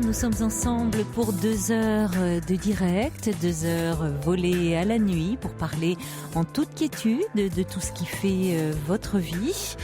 Nous sommes ensemble pour 2 heures de direct, 2 heures volées à la nuit pour parler en toute quiétude de tout ce qui fait votre vie.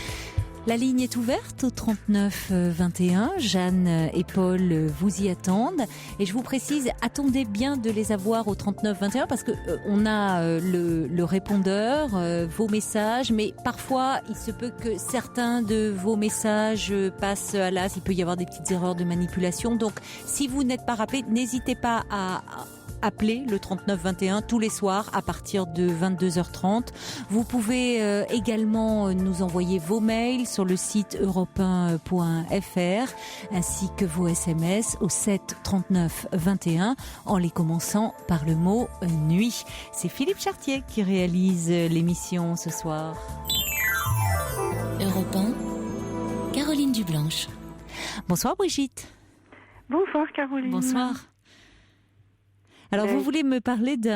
La ligne est ouverte au 39 21. Jeanne et Paul vous y attendent. Et je vous précise, attendez bien de les avoir au 39 21 parce que on a le répondeur, vos messages, mais parfois il se peut que certains de vos messages passent à l'as. Il peut y avoir des petites erreurs de manipulation. Donc, si vous n'êtes pas rappelé, n'hésitez pas à appeler le 39 21 tous les soirs à partir de 22h30. Vous pouvez également nous envoyer vos mails sur le site europe1.fr ainsi que vos SMS au 7 39 21 en les commençant par le mot nuit. C'est Philippe Chartier qui réalise l'émission ce soir. Europe 1, Caroline Dublanche. Bonsoir Brigitte. Bonsoir Caroline. Bonsoir. Alors, vous voulez me parler d'une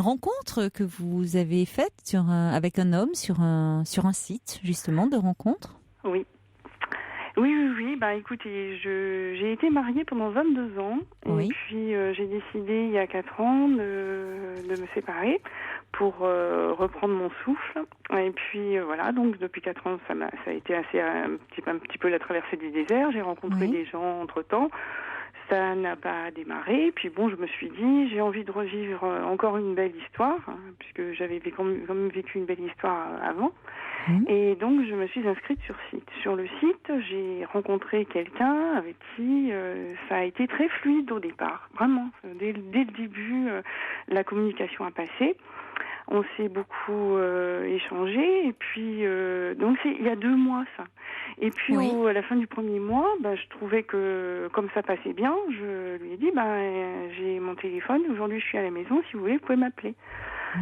rencontre que vous avez faite avec un homme sur un site, justement, de rencontre? Oui. Oui. Bah, écoutez, j'ai été mariée pendant 22 ans. Oui. Et puis, j'ai décidé, il y a 4 ans, de me séparer pour reprendre mon souffle. Et puis, voilà. Donc, depuis 4 ans, ça a été un petit peu la traversée du désert. J'ai rencontré des gens entre-temps. Ça n'a pas démarré, puis bon, je me suis dit, j'ai envie de revivre encore une belle histoire, puisque j'avais quand même vécu une belle histoire avant, et donc je me suis inscrite sur site. Sur le site, j'ai rencontré quelqu'un avec qui ça a été très fluide au départ, vraiment. Dès le début, la communication a passé. On s'est beaucoup échangé, et puis donc il y a 2 mois ça. Et puis à la fin du premier mois, je trouvais que comme ça passait bien, je lui ai dit j'ai mon téléphone, aujourd'hui je suis à la maison, si vous voulez vous pouvez m'appeler.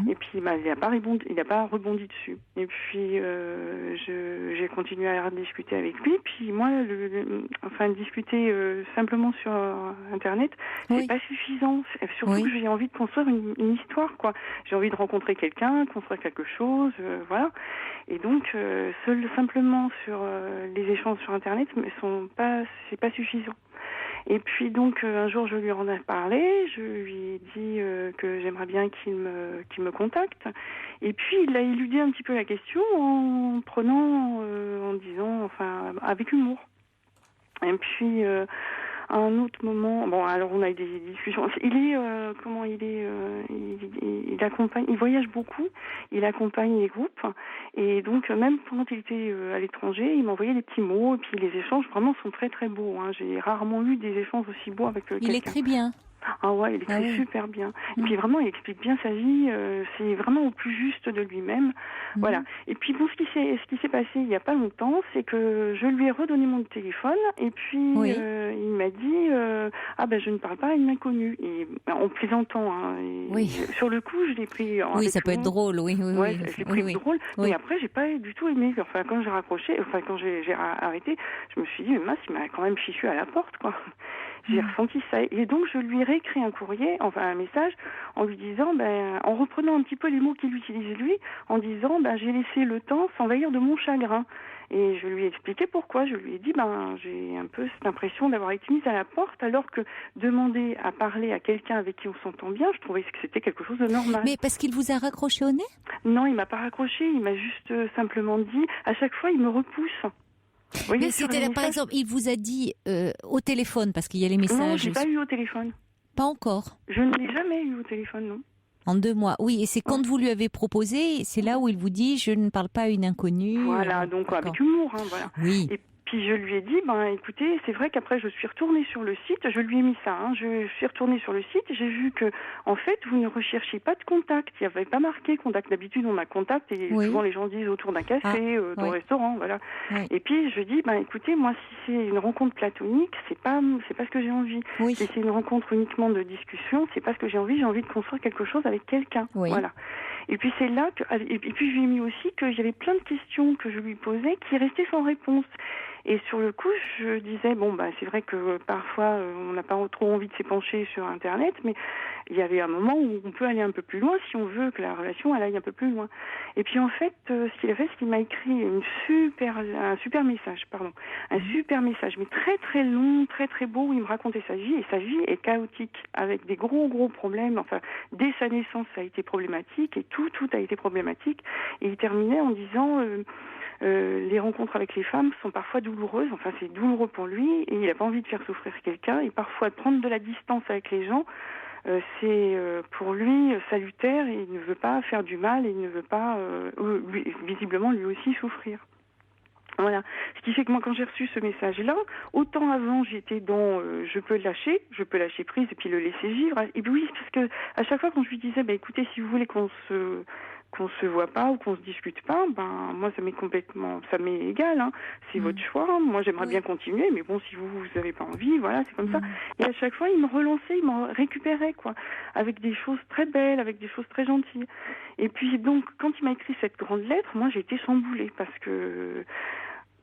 Et puis il n'a pas rebondi dessus. Et puis j'ai continué à discuter avec lui. Puis moi, discuter simplement sur Internet, c'est pas suffisant. Surtout que j'ai envie de construire une histoire, quoi. J'ai envie de rencontrer quelqu'un, construire quelque chose, voilà. Et donc simplement sur les échanges sur Internet, c'est pas suffisant. Et puis donc un jour je lui en ai parlé, je lui ai dit que j'aimerais bien qu'il me contacte. Et puis il a éludé un petit peu la question en disant avec humour. Et puis à un autre moment, alors on a eu des discussions. Il accompagne, il voyage beaucoup, il accompagne les groupes, et donc même pendant qu'il était à l'étranger, il m'envoyait des petits mots, et puis les échanges vraiment sont très très beaux. J'ai rarement eu des échanges aussi beaux avec quelqu'un. Il écrit bien. Ah ouais, il écrit super bien. Et puis vraiment, il explique bien sa vie. C'est vraiment au plus juste de lui-même. Voilà. Et puis bon, ce qui s'est passé il y a pas longtemps, c'est que je lui ai redonné mon téléphone. Et puis il m'a dit je ne parle pas à une inconnue. Et en plaisantant. Sur le coup, je l'ai pris. Ça peut être drôle. Oui. Je l'ai pris drôle. Mais après, j'ai pas du tout aimé. Quand j'ai raccroché, quand j'ai arrêté, je me suis dit, mais mince, il m'a quand même fichu à la porte, quoi. J'ai ressenti ça. Et donc, je lui ai réécrit un message, en lui disant, en reprenant un petit peu les mots qu'il utilise lui, en disant, j'ai laissé le temps s'envahir de mon chagrin. Et je lui ai expliqué pourquoi. Je lui ai dit, j'ai un peu cette impression d'avoir été mise à la porte, alors que demander à parler à quelqu'un avec qui on s'entend bien, je trouvais que c'était quelque chose de normal. Mais parce qu'il vous a raccroché au nez? Non, il m'a pas raccroché, il m'a juste simplement dit, à chaque fois, il me repousse. Voyez, mais c'était par exemple, il vous a dit au téléphone, parce qu'il y a les messages. Non, j'ai pas eu au téléphone. Pas encore. Je ne l'ai jamais eu au téléphone, non. En 2 mois, oui. Et c'est quand vous lui avez proposé, c'est là où il vous dit, je ne parle pas à une inconnue. Voilà, donc avec humour, voilà. Oui. Et puis je lui ai dit, écoutez, c'est vrai qu'après je suis retournée sur le site, je lui ai mis ça, je suis retournée sur le site, j'ai vu que, en fait, vous ne recherchiez pas de contact, il n'y avait pas marqué contact. D'habitude, on a contact, et souvent les gens disent autour d'un café, dans un restaurant, voilà. Oui. Et puis je lui ai dit, écoutez, moi, si c'est une rencontre platonique, c'est pas ce que j'ai envie. Si c'est une rencontre uniquement de discussion, c'est pas ce que j'ai envie de construire quelque chose avec quelqu'un. Voilà. Et puis c'est là que, et puis je lui ai mis aussi qu'il y avait plein de questions que je lui posais qui restaient sans réponse. Et sur le coup, je disais, c'est vrai que parfois, on n'a pas trop envie de s'épancher sur Internet, mais il y avait un moment où on peut aller un peu plus loin si on veut que la relation elle aille un peu plus loin. Et puis en fait, ce qu'il a fait, c'est qu'il m'a écrit un super message, mais très très long, très très beau, où il me racontait sa vie, et sa vie est chaotique, avec des gros problèmes. Enfin, dès sa naissance, ça a été problématique, et tout a été problématique. Et il terminait en disant... les rencontres avec les femmes sont parfois douloureuses, enfin c'est douloureux pour lui, et il n'a pas envie de faire souffrir quelqu'un, et parfois prendre de la distance avec les gens, c'est pour lui salutaire, et il ne veut pas faire du mal, et il ne veut pas, visiblement lui aussi, souffrir. Voilà. Ce qui fait que moi, quand j'ai reçu ce message-là, autant avant j'étais dans je peux lâcher prise et puis le laisser vivre. Et puis oui, parce que à chaque fois quand je lui disais, écoutez, si vous voulez qu'on se voit pas ou qu'on se discute pas, moi ça m'est égal, hein. C'est votre choix. Moi j'aimerais bien continuer, mais bon, si vous avez pas envie, voilà, c'est comme ça. Et à chaque fois il me relançait, il me récupérait, quoi, avec des choses très belles, avec des choses très gentilles. Et puis donc quand il m'a écrit cette grande lettre, moi j'ai été chamboulée, parce que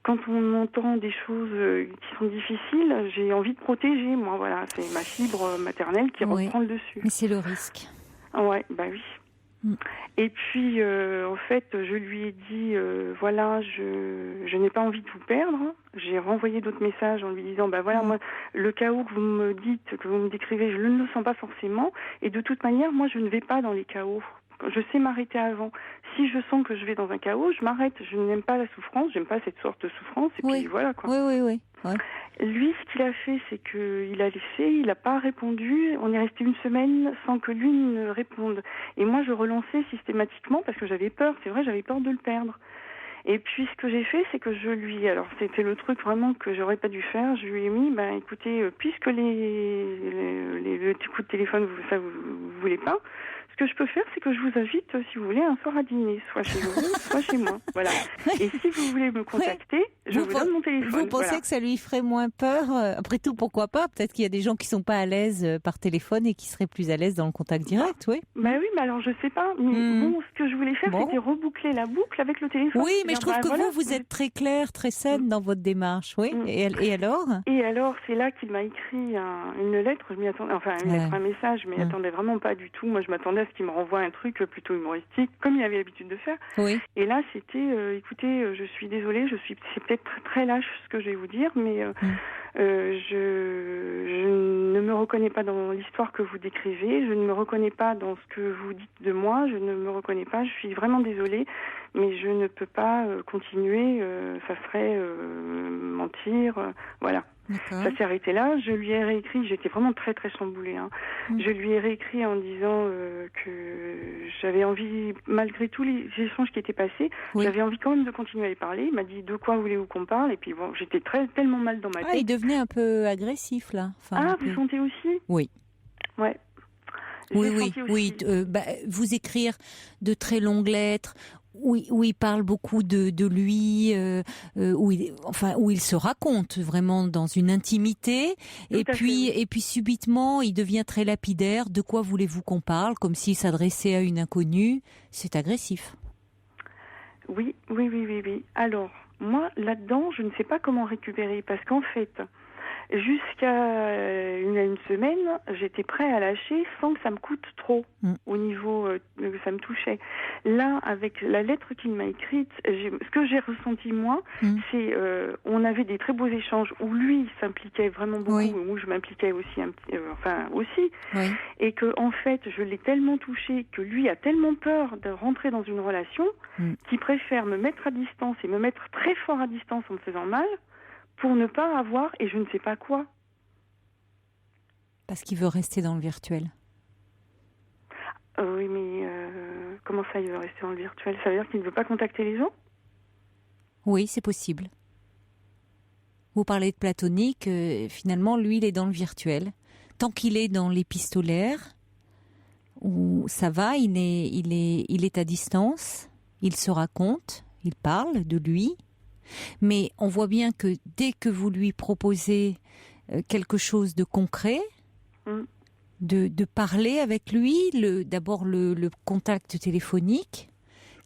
quand on entend des choses qui sont difficiles, j'ai envie de protéger, moi, voilà, c'est ma fibre maternelle qui reprend le dessus. Mais c'est le risque. Ouais, oui. Et puis, en fait, je lui ai dit, je n'ai pas envie de vous perdre. J'ai renvoyé d'autres messages en lui disant, moi, le chaos que vous me dites, que vous me décrivez, je ne le sens pas forcément. Et de toute manière, moi, je ne vais pas dans les chaos. Je sais m'arrêter avant. Si je sens que je vais dans un chaos, je m'arrête. Je n'aime pas la souffrance, j'aime pas cette sorte de souffrance. Et puis voilà, quoi. Oui. Lui, ce qu'il a fait, c'est qu'il a laissé, il n'a pas répondu. On est resté une semaine sans que lui ne réponde. Et moi, je relançais systématiquement parce que j'avais peur. C'est vrai, j'avais peur de le perdre. Et puis, ce que j'ai fait, c'est que alors c'était le truc vraiment que j'aurais pas dû faire. Je lui ai mis, écoutez, puisque le coup de téléphone, vous voulez pas, ce que je peux faire, c'est que je vous invite, si vous voulez, un soir à dîner, soit chez vous, soit chez moi. Voilà. Et si vous voulez me contacter, je vous donne mon téléphone. Vous pensez que ça lui ferait moins peur ? Après tout, pourquoi pas ? Peut-être qu'il y a des gens qui sont pas à l'aise par téléphone et qui seraient plus à l'aise dans le contact direct, oui. Oui, mais alors je sais pas. Mais ce que je voulais faire, c'était reboucler la boucle avec le téléphone. Oui, mais je trouve que vous êtes très claire, très saine dans votre démarche, oui. Et alors ? Et alors, c'est là qu'il m'a écrit une lettre. Je m'y attendais, un message, mais attendais vraiment pas du tout. Moi, je m'attendais à ce qu'il me renvoie un truc plutôt humoristique, comme il avait l'habitude de faire. Oui. Et là, c'était, écoutez, je suis désolée, c'est peut-être très lâche ce que je vais vous dire, mais je ne me reconnais pas dans l'histoire que vous décrivez, je ne me reconnais pas dans ce que vous dites de moi, je ne me reconnais pas, je suis vraiment désolée, mais je ne peux pas continuer, ça serait mentir, voilà. D'accord. Ça s'est arrêté là. Je lui ai réécrit, j'étais vraiment très très chamboulée. Je lui ai réécrit en disant que j'avais envie, malgré tous les échanges qui étaient passés, j'avais envie quand même de continuer à y parler. Il m'a dit de quoi voulez-vous qu'on parle, et puis bon, j'étais tellement mal dans ma tête. Il devenait un peu agressif là. Vous sentez aussi ? Oui. Ouais. Oui. Vous écrire de très longues lettres. Où il parle beaucoup de lui, où il se raconte vraiment dans une intimité, et puis subitement il devient très lapidaire. De quoi voulez-vous qu'on parle, comme s'il s'adressait à une inconnue. C'est agressif. Oui. Alors moi là-dedans, je ne sais pas comment récupérer, parce qu'en fait, jusqu'à une semaine, j'étais prêt à lâcher sans que ça me coûte trop au niveau que ça me touchait. Là, avec la lettre qu'il m'a écrite, ce que j'ai ressenti moi, c'est on avait des très beaux échanges où lui s'impliquait vraiment beaucoup, où je m'impliquais aussi aussi, et que en fait, je l'ai tellement touché que lui a tellement peur de rentrer dans une relation qu'il préfère me mettre à distance et me mettre très fort à distance en me faisant mal, pour ne pas avoir, et je ne sais pas quoi. Parce qu'il veut rester dans le virtuel. Oui, mais comment ça, il veut rester dans le virtuel ? Ça veut dire qu'il ne veut pas contacter les gens ? Oui, c'est possible. Vous parlez de platonique, finalement, lui, il est dans le virtuel. Tant qu'il est dans l'épistolaire, où ça va, il est à distance, il se raconte, il parle de lui. Mais on voit bien que dès que vous lui proposez quelque chose de concret, de parler avec lui, d'abord le contact téléphonique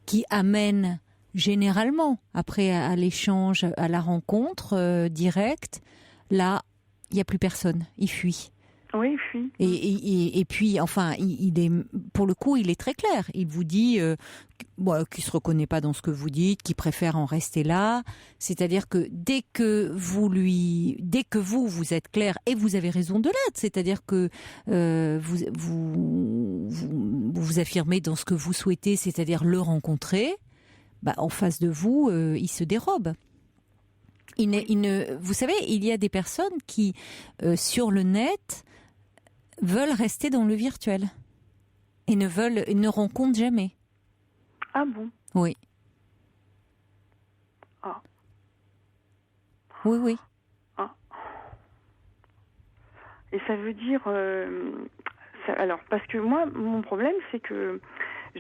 qui amène généralement, après à l'échange, à la rencontre directe, là, il n'y a plus personne, il fuit. Oui, il fuit. Et puis, enfin, il est, pour le coup, il est très clair. Il vous dit qu'il se reconnaît pas dans ce que vous dites, qu'il préfère en rester là. C'est-à-dire que dès que vous êtes clair, et vous avez raison de l'être, c'est-à-dire que vous affirmez dans ce que vous souhaitez, c'est-à-dire le rencontrer, en face de vous, il se dérobe. Vous savez, il y a des personnes qui, sur le net, veulent rester dans le virtuel et ne rencontrent jamais. Ah bon? Oui. Ah. Oui. Ah. Et ça veut dire... alors, parce que moi, mon problème, c'est que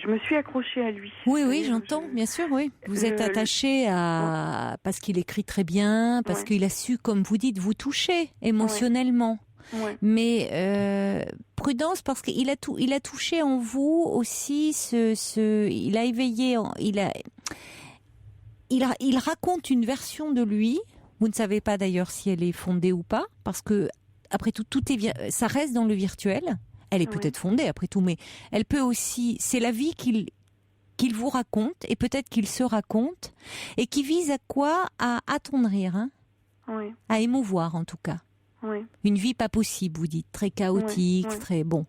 je me suis accrochée à lui. Oui, j'entends, bien sûr, oui. Vous êtes attachée parce qu'il écrit très bien, parce qu'il a su, comme vous dites, vous toucher émotionnellement. Ouais. Mais prudence, parce qu'il a touché en vous aussi il a éveillé, il raconte une version de lui. Vous ne savez pas d'ailleurs si elle est fondée ou pas, parce que après tout ça reste dans le virtuel. Elle est peut-être fondée après tout, mais elle peut aussi. C'est la vie qu'il vous raconte, et peut-être qu'il se raconte, et qui vise à quoi? À attendrir, à émouvoir en tout cas. Oui. Une vie pas possible, vous dites, très chaotique, très bon.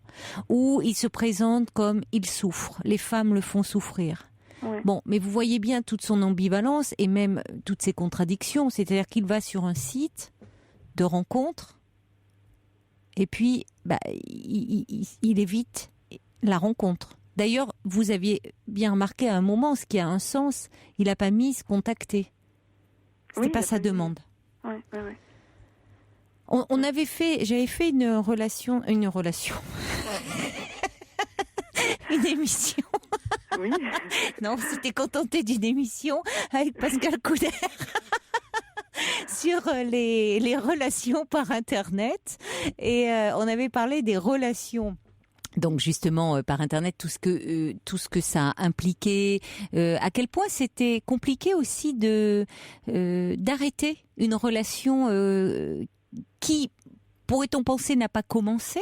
Où il se présente comme il souffre. Les femmes le font souffrir. Oui. Bon, mais vous voyez bien toute son ambivalence et même toutes ses contradictions. C'est-à-dire qu'il va sur un site de rencontre et puis il évite la rencontre. D'ailleurs, vous aviez bien remarqué à un moment, ce qui a un sens, il n'a pas mis se contacter. C'était pas sa demande. Oui. J'avais fait une relation, une émission. Oui. Non, on s'était contenté d'une émission avec Pascal Couder sur les relations par Internet, et on avait parlé des relations. Donc justement par Internet, tout ce que ça a impliqué, à quel point c'était compliqué aussi d'arrêter une relation qui, pourrait-on penser, n'a pas commencé,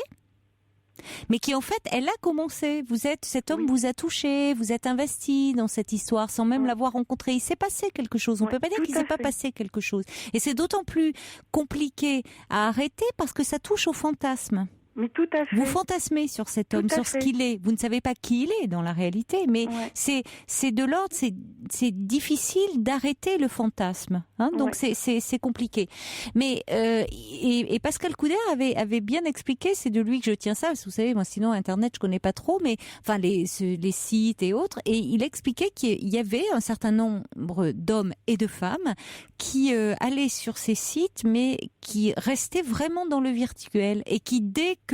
mais qui en fait, elle a commencé. Cet homme vous a touché, vous êtes investi dans cette histoire sans même l'avoir rencontré. Il s'est passé quelque chose. On peut pas dire qu'il s'est pas passé quelque chose. Et c'est d'autant plus compliqué à arrêter parce que ça touche au fantasme. Mais tout à fait. Vous fantasmez sur cet homme, sur ce qu'il est. Vous ne savez pas qui il est dans la réalité, mais c'est de l'ordre, c'est difficile d'arrêter le fantasme. Donc c'est compliqué. Mais et Pascal Couder avait bien expliqué, c'est de lui que je tiens ça, parce que vous savez, moi sinon Internet je connais pas trop, mais enfin les sites et autres, et il expliquait qu'il y avait un certain nombre d'hommes et de femmes qui allaient sur ces sites, mais qui restaient vraiment dans le virtuel, et qui dès que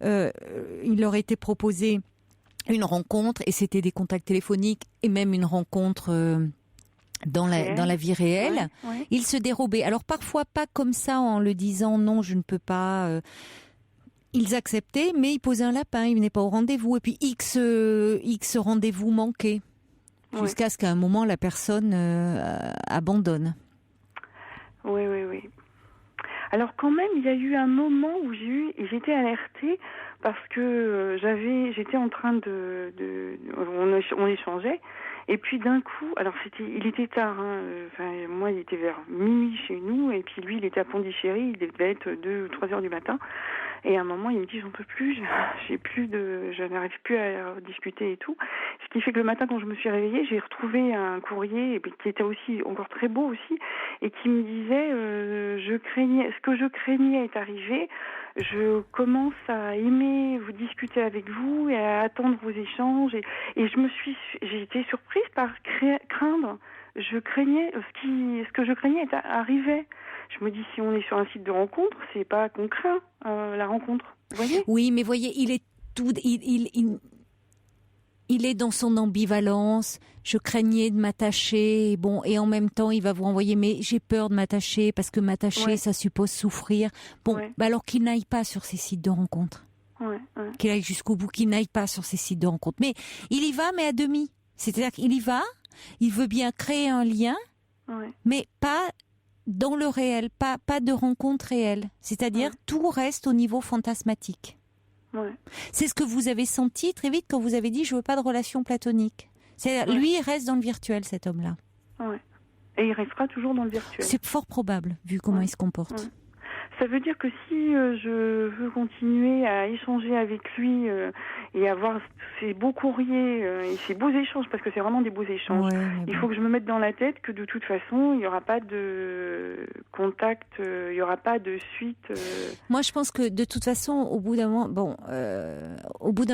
il leur était proposé une rencontre, et c'était des contacts téléphoniques et même une rencontre dans la vie réelle, ils se dérobaient. Alors parfois pas comme ça en le disant non, je ne peux pas. Ils acceptaient, mais ils posaient un lapin, ils venaient pas au rendez-vous, et puis X rendez-vous manquaient, jusqu'à ce qu'à un moment la personne abandonne. Oui. Alors quand même, il y a eu un moment où j'étais alertée parce que j'étais en train on échangeait, et puis d'un coup, alors il était tard, moi il était vers minuit chez nous, et puis lui il était à Pondichéry, il devait être 2 ou 3 heures du matin. Et à un moment, il me dit, j'en peux plus, je n'arrive plus à discuter et tout. Ce qui fait que le matin, quand je me suis réveillée, j'ai retrouvé un courrier qui était aussi encore très beau aussi, et qui me disait, ce que je craignais est arrivé. Je commence à aimer vous discuter avec vous et à attendre vos échanges. Et j'ai été surprise par craindre. Je craignais ce que je craignais est arrivé. Je me dis, si on est sur un site de rencontre, c'est pas qu'on craint la rencontre. Vous voyez ? Oui, mais voyez, il est dans son ambivalence. Je craignais de m'attacher, et en même temps, il va vous renvoyer, mais j'ai peur de m'attacher parce que m'attacher, ça suppose souffrir. Alors qu'il n'aille pas sur ces sites de rencontre. Qu'il aille jusqu'au bout, qu'il n'aille pas sur ces sites de rencontre. Mais il y va, mais à demi. C'est-à-dire qu'il y va, il veut bien créer un lien, mais pas dans le réel, pas de rencontre réelle. C'est-à-dire, tout reste au niveau fantasmatique. C'est ce que vous avez senti très vite quand vous avez dit « je veux pas de relation platonique ». Lui, il reste dans le virtuel, cet homme-là. Et il restera toujours dans le virtuel. C'est fort probable, vu comment il se comporte. Ça veut dire que si je veux continuer à échanger avec lui et avoir ces beaux courriers et ces beaux échanges, parce que c'est vraiment des beaux échanges, il faut que je me mette dans la tête que de toute façon, il n'y aura pas de contact, il n'y aura pas de suite. Moi, je pense que de toute façon, au bout d'un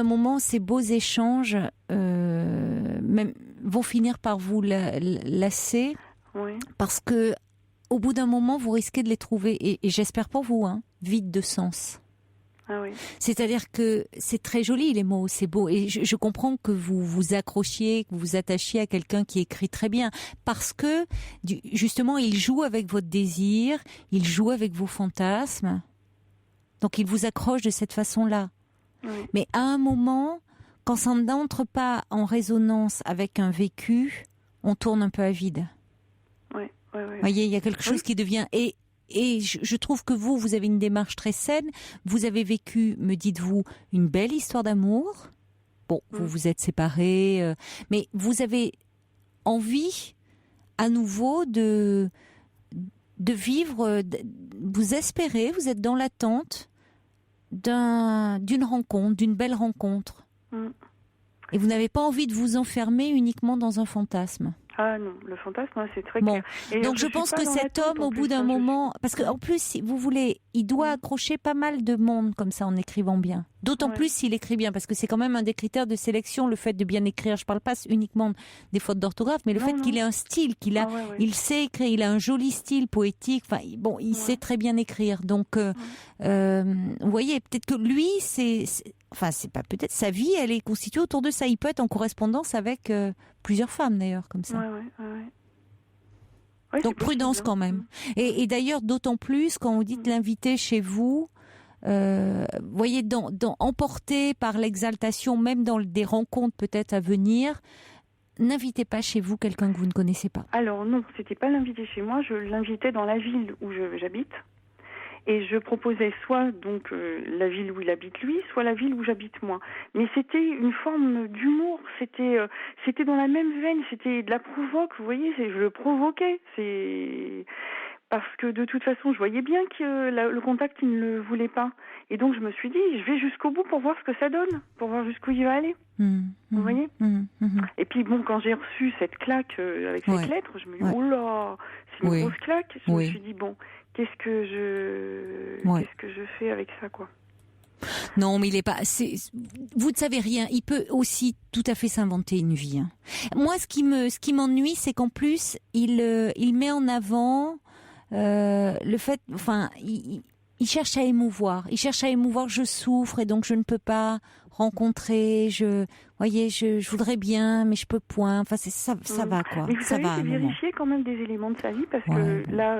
moment, ces beaux échanges même, vont finir par vous lasser, parce que au bout d'un moment, vous risquez de les trouver, et j'espère pour vous, vides de sens. C'est-à-dire que c'est très joli, les mots, c'est beau. Et je comprends que vous vous accrochiez, que vous vous attachiez à quelqu'un qui écrit très bien. Parce que, justement, il joue avec votre désir, il joue avec vos fantasmes. Donc, il vous accroche de cette façon-là. Mais à un moment, quand ça n'entre pas en résonance avec un vécu, on tourne un peu à vide. Vous voyez, il y a quelque chose qui devient... Et je trouve que vous avez une démarche très saine. Vous avez vécu, me dites-vous, une belle histoire d'amour. Bon, vous vous êtes séparés, mais vous avez envie, à nouveau, de vivre... Vous espérez, vous êtes dans l'attente d'une rencontre, d'une belle rencontre. Et vous n'avez pas envie de vous enfermer uniquement dans un fantasme. Ah non, le fantasme, c'est très clair. Et donc je pense que cet homme, au bout d'un moment, parce qu'en plus, si vous voulez, il doit accrocher pas mal de monde comme ça en écrivant bien. D'autant plus s'il écrit bien, parce que c'est quand même un des critères de sélection, le fait de bien écrire. Je parle pas uniquement des fautes d'orthographe, mais le fait qu'il ait un style, il sait écrire, il a un joli style poétique. Enfin, bon, il sait très bien écrire. Donc, vous voyez, peut-être que lui, c'est pas peut-être sa vie, elle est constituée autour de ça. Il peut être en correspondance avec plusieurs femmes d'ailleurs, comme ça. Donc prudence quand même. Et d'ailleurs, d'autant plus quand vous dites l'inviter chez vous. Voyez, emporté par l'exaltation, même dans des rencontres peut-être à venir, n'invitez pas chez vous quelqu'un que vous ne connaissez pas. Alors non, c'était pas l'inviter chez moi, je l'invitais dans la ville où j'habite. Et je proposais soit donc la ville où il habite lui, soit la ville où j'habite moi. Mais c'était une forme d'humour, c'était dans la même veine, c'était de la provoque, vous voyez, je le provoquais. Parce que de toute façon, je voyais bien que le contact, il ne le voulait pas. Et donc je me suis dit, je vais jusqu'au bout pour voir ce que ça donne, pour voir jusqu'où il va aller. Vous voyez. Et puis bon, quand j'ai reçu cette claque avec cette lettre, je me suis dit, oh là, c'est une grosse claque. Je me suis dit, bon, qu'est-ce que je fais avec ça, quoi. Non, mais il est pas. Vous ne savez rien. Il peut aussi tout à fait s'inventer une vie. Moi, ce qui m'ennuie, c'est qu'en plus, il met en avant le fait. Enfin, il cherche à émouvoir. Il cherche à émouvoir. Je souffre et donc je ne peux pas rencontrer. Voyez, je voudrais bien, mais je peux point. Enfin, ça va quoi. Mais vous savez, va. J'ai vérifié quand même des éléments de sa vie parce que là,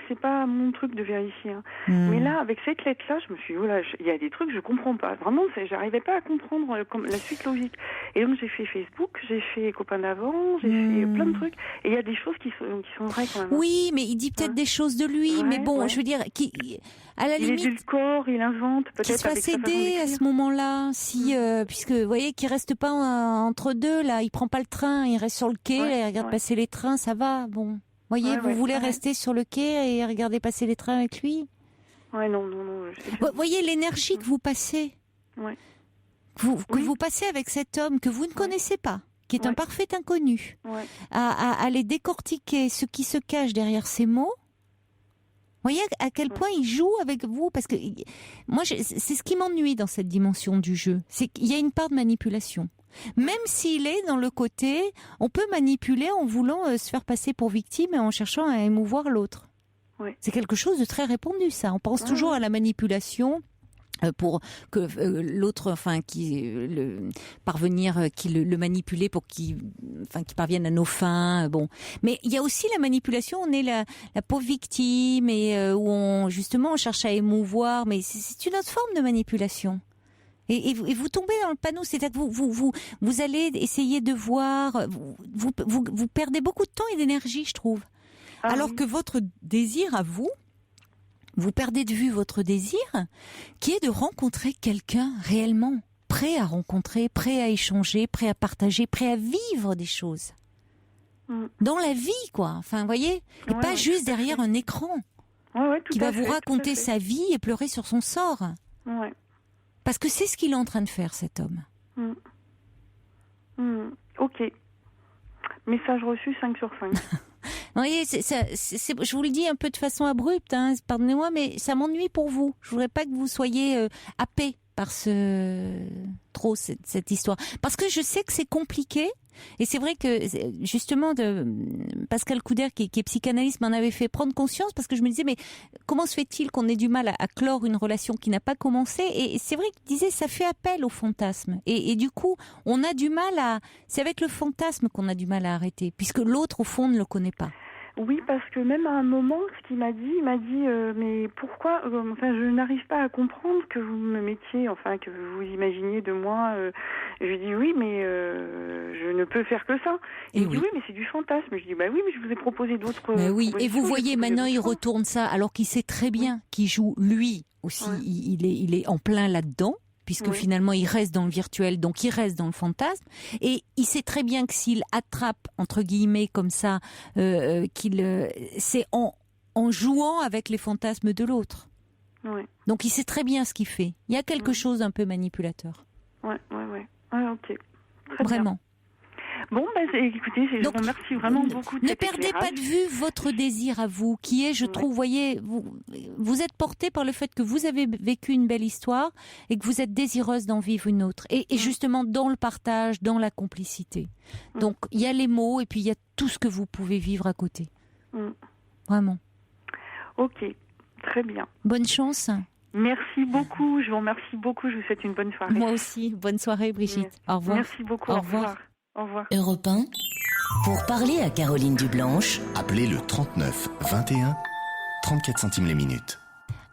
c'est pas mon truc de vérifier. Mais là, avec cette lettre-là, je me suis dit, oh là, il y a des trucs que je comprends pas. Vraiment, j'arrivais pas à comprendre la suite logique. Et donc j'ai fait Facebook, j'ai fait Copains d'avant, j'ai fait plein de trucs. Et il y a des choses qui sont vraies quand même. Oui, mais il dit peut-être des choses de lui. Mais bon, je veux dire, à la limite, il édulcore, il invente peut-être. Qu'il soit cédé à ce moment-là, si puisque vous voyez qu'il reste pas entre deux là, il prend pas le train, il reste sur le quai, il regarde passer les trains, ça va. Bon, voyez, vous voulez rester sur le quai et regarder passer les trains avec lui. Non. Voyez l'énergie que vous passez, que vous passez avec cet homme que vous ne connaissez pas, qui est un parfait inconnu, à aller décortiquer ce qui se cache derrière ces mots. Voyez à quel point il joue avec vous, parce que moi, c'est ce qui m'ennuie dans cette dimension du jeu, c'est qu'il y a une part de manipulation. Même s'il est dans le côté, on peut manipuler en voulant se faire passer pour victime et en cherchant à émouvoir l'autre. C'est quelque chose de très répandu, ça. On pense toujours à la manipulation pour que l'autre, enfin, parvenir, qui le manipuler pour qu'il parvienne à nos fins. Bon, mais il y a aussi la manipulation. On est la pauvre victime et où on cherche à émouvoir, mais c'est une autre forme de manipulation. Et vous tombez dans le panneau, c'est-à-dire que vous allez essayer de voir, vous perdez beaucoup de temps et d'énergie, je trouve. Alors que votre désir à vous perdez de vue votre désir, qui est de rencontrer quelqu'un réellement prêt à rencontrer, prêt à échanger, prêt à partager, prêt à vivre des choses. Dans la vie, quoi. Enfin, vous voyez, et pas juste derrière un écran qui va vous raconter sa vie et pleurer sur son sort. Ouais. Parce que c'est ce qu'il est en train de faire, cet homme. Ok. Message reçu 5 sur 5. Vous voyez, je vous le dis un peu de façon abrupte, hein, pardonnez-moi, mais ça m'ennuie pour vous. Je voudrais pas que vous soyez happés par cette histoire. Parce que je sais que c'est compliqué. Et c'est vrai que, justement, Pascal Couder, qui est psychanalyste, m'en avait fait prendre conscience, parce que je me disais, mais comment se fait-il qu'on ait du mal à clore une relation qui n'a pas commencé? Et c'est vrai qu'il disait, ça fait appel au fantasme. Et du coup, on a du mal c'est avec le fantasme qu'on a du mal à arrêter, puisque l'autre, au fond, ne le connaît pas. Oui, parce que même à un moment, ce qu'il m'a dit, mais pourquoi, je n'arrive pas à comprendre que vous me mettiez, que vous imaginiez de moi. Je lui dis oui, mais je ne peux faire que ça. Il me dit oui, mais c'est du fantasme. Je dis oui, mais je vous ai proposé d'autres. Mais oui, et vous voyez maintenant, il retourne ça, alors qu'il sait très bien qu'il joue lui aussi. Ouais. Il est en plein là-dedans. Puisque finalement il reste dans le virtuel, donc il reste dans le fantasme, et il sait très bien que s'il attrape, entre guillemets, comme ça, c'est en jouant avec les fantasmes de l'autre. Ouais. Donc il sait très bien ce qu'il fait. Il y a quelque chose d'un peu manipulateur. Ouais, ok. Très Vraiment. Bien. Bon, écoutez, je vous remercie vraiment beaucoup de Ne perdez pas de vue votre désir à vous, qui est, je trouve, voyez, vous êtes porté par le fait que vous avez vécu une belle histoire et que vous êtes désireuse d'en vivre une autre. Et justement, dans le partage, dans la complicité. Donc, il y a les mots et puis il y a tout ce que vous pouvez vivre à côté. Vraiment. Ok, très bien. Bonne chance. Merci beaucoup, je vous remercie beaucoup, je vous souhaite une bonne soirée. Moi aussi, bonne soirée Brigitte. Au revoir. Merci beaucoup, au revoir. Au revoir. Europe 1, pour parler à Caroline Dublanche, appelez le 39 21, 34 centimes les minutes.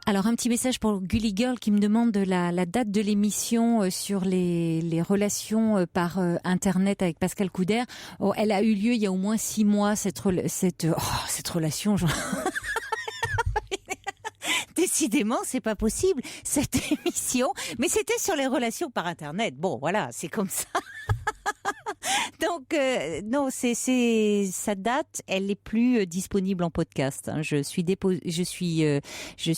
Alors un petit message pour Gully Girl qui me demande la date de l'émission sur les relations par Internet avec Pascal Couder. Oh, elle a eu lieu il y a au moins 6 mois, cette relation. Décidément, c'est pas possible, cette émission. Mais c'était sur les relations par Internet. Bon, voilà, c'est comme ça. Donc non, sa date, elle est plus disponible en podcast. Hein. Je suis désolée, je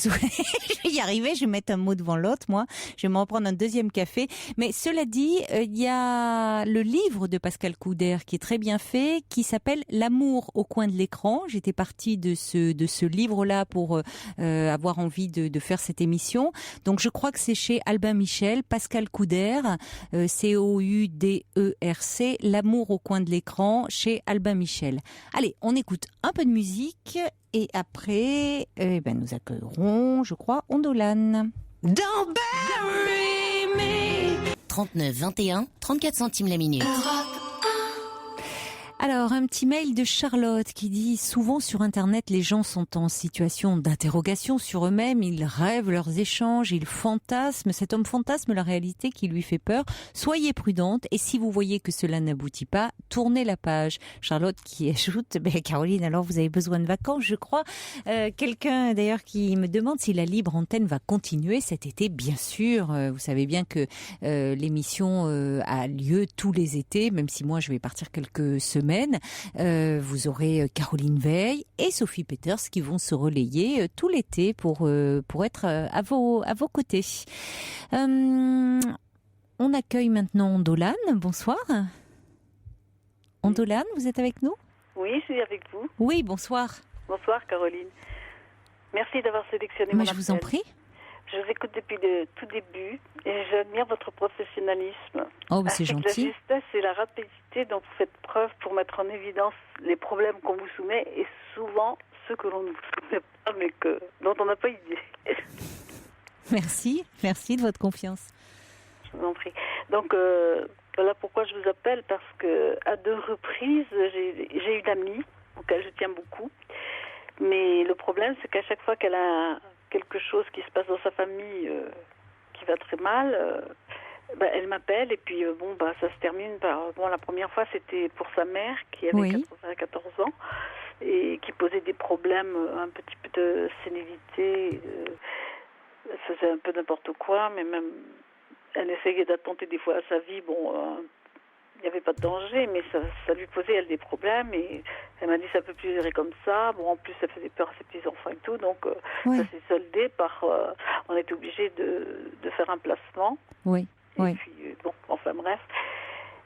vais y arriver. Je vais mettre un mot devant l'autre, moi. Je vais m'en prendre un deuxième café. Mais cela dit, il y a le livre de Pascal Couder qui est très bien fait, qui s'appelle L'amour au coin de l'écran. J'étais partie de ce livre-là pour avoir envie de faire cette émission. Donc je crois que c'est chez Albin Michel, Pascal Couder, COUDERC. L'amour au coin de l'écran chez Albin Michel. Allez, on écoute un peu de musique et après, nous accueillerons, je crois, Ondolan. Don't bury me. 39 21, 34 centimes la minute. Alors, un petit mail de Charlotte qui dit « Souvent sur Internet, les gens sont en situation d'interrogation sur eux-mêmes, ils rêvent leurs échanges, ils fantasment. Cet homme fantasme la réalité qui lui fait peur. Soyez prudente et si vous voyez que cela n'aboutit pas, tournez la page. » Charlotte qui ajoute « Caroline, alors vous avez besoin de vacances, je crois. » Quelqu'un d'ailleurs qui me demande si la libre antenne va continuer cet été. Bien sûr, vous savez bien que l'émission a lieu tous les étés, même si moi je vais partir quelques semaines. Vous aurez Caroline Veil et Sophie Peters qui vont se relayer tout l'été pour être à vos côtés. On accueille maintenant Ondolan. Bonsoir. Ondolan, vous êtes avec nous ? Oui, je suis avec vous. Oui, bonsoir. Bonsoir Caroline. Merci d'avoir sélectionné mon appel. Je vous en prie. Je vous écoute depuis le tout début et j'admire votre professionnalisme. Oh, c'est gentil. La justesse et la rapidité dont vous faites preuve pour mettre en évidence les problèmes qu'on vous soumet et souvent ceux que l'on ne vous soumet pas mais dont on n'a pas idée. Merci de votre confiance. Je vous en prie. Donc voilà pourquoi je vous appelle, parce que à 2 reprises j'ai une amie auquel je tiens beaucoup, mais le problème c'est qu'à chaque fois qu'elle a quelque chose qui se passe dans sa famille qui va très mal, elle m'appelle et puis ça se termine par... la première fois, c'était pour sa mère qui avait 94 ans et qui posait des problèmes, un petit peu de sénilité. Elle faisait un peu n'importe quoi, mais même elle essayait d'attenter des fois à sa vie. Il n'y avait pas de danger, mais ça lui posait, elle, des problèmes. Et elle m'a dit, ça ne peut plus gérer comme ça. En plus, ça faisait peur à ses petits-enfants et tout. Donc, ça s'est soldé par... on était obligé de faire un placement. Oui. Et puis, bref.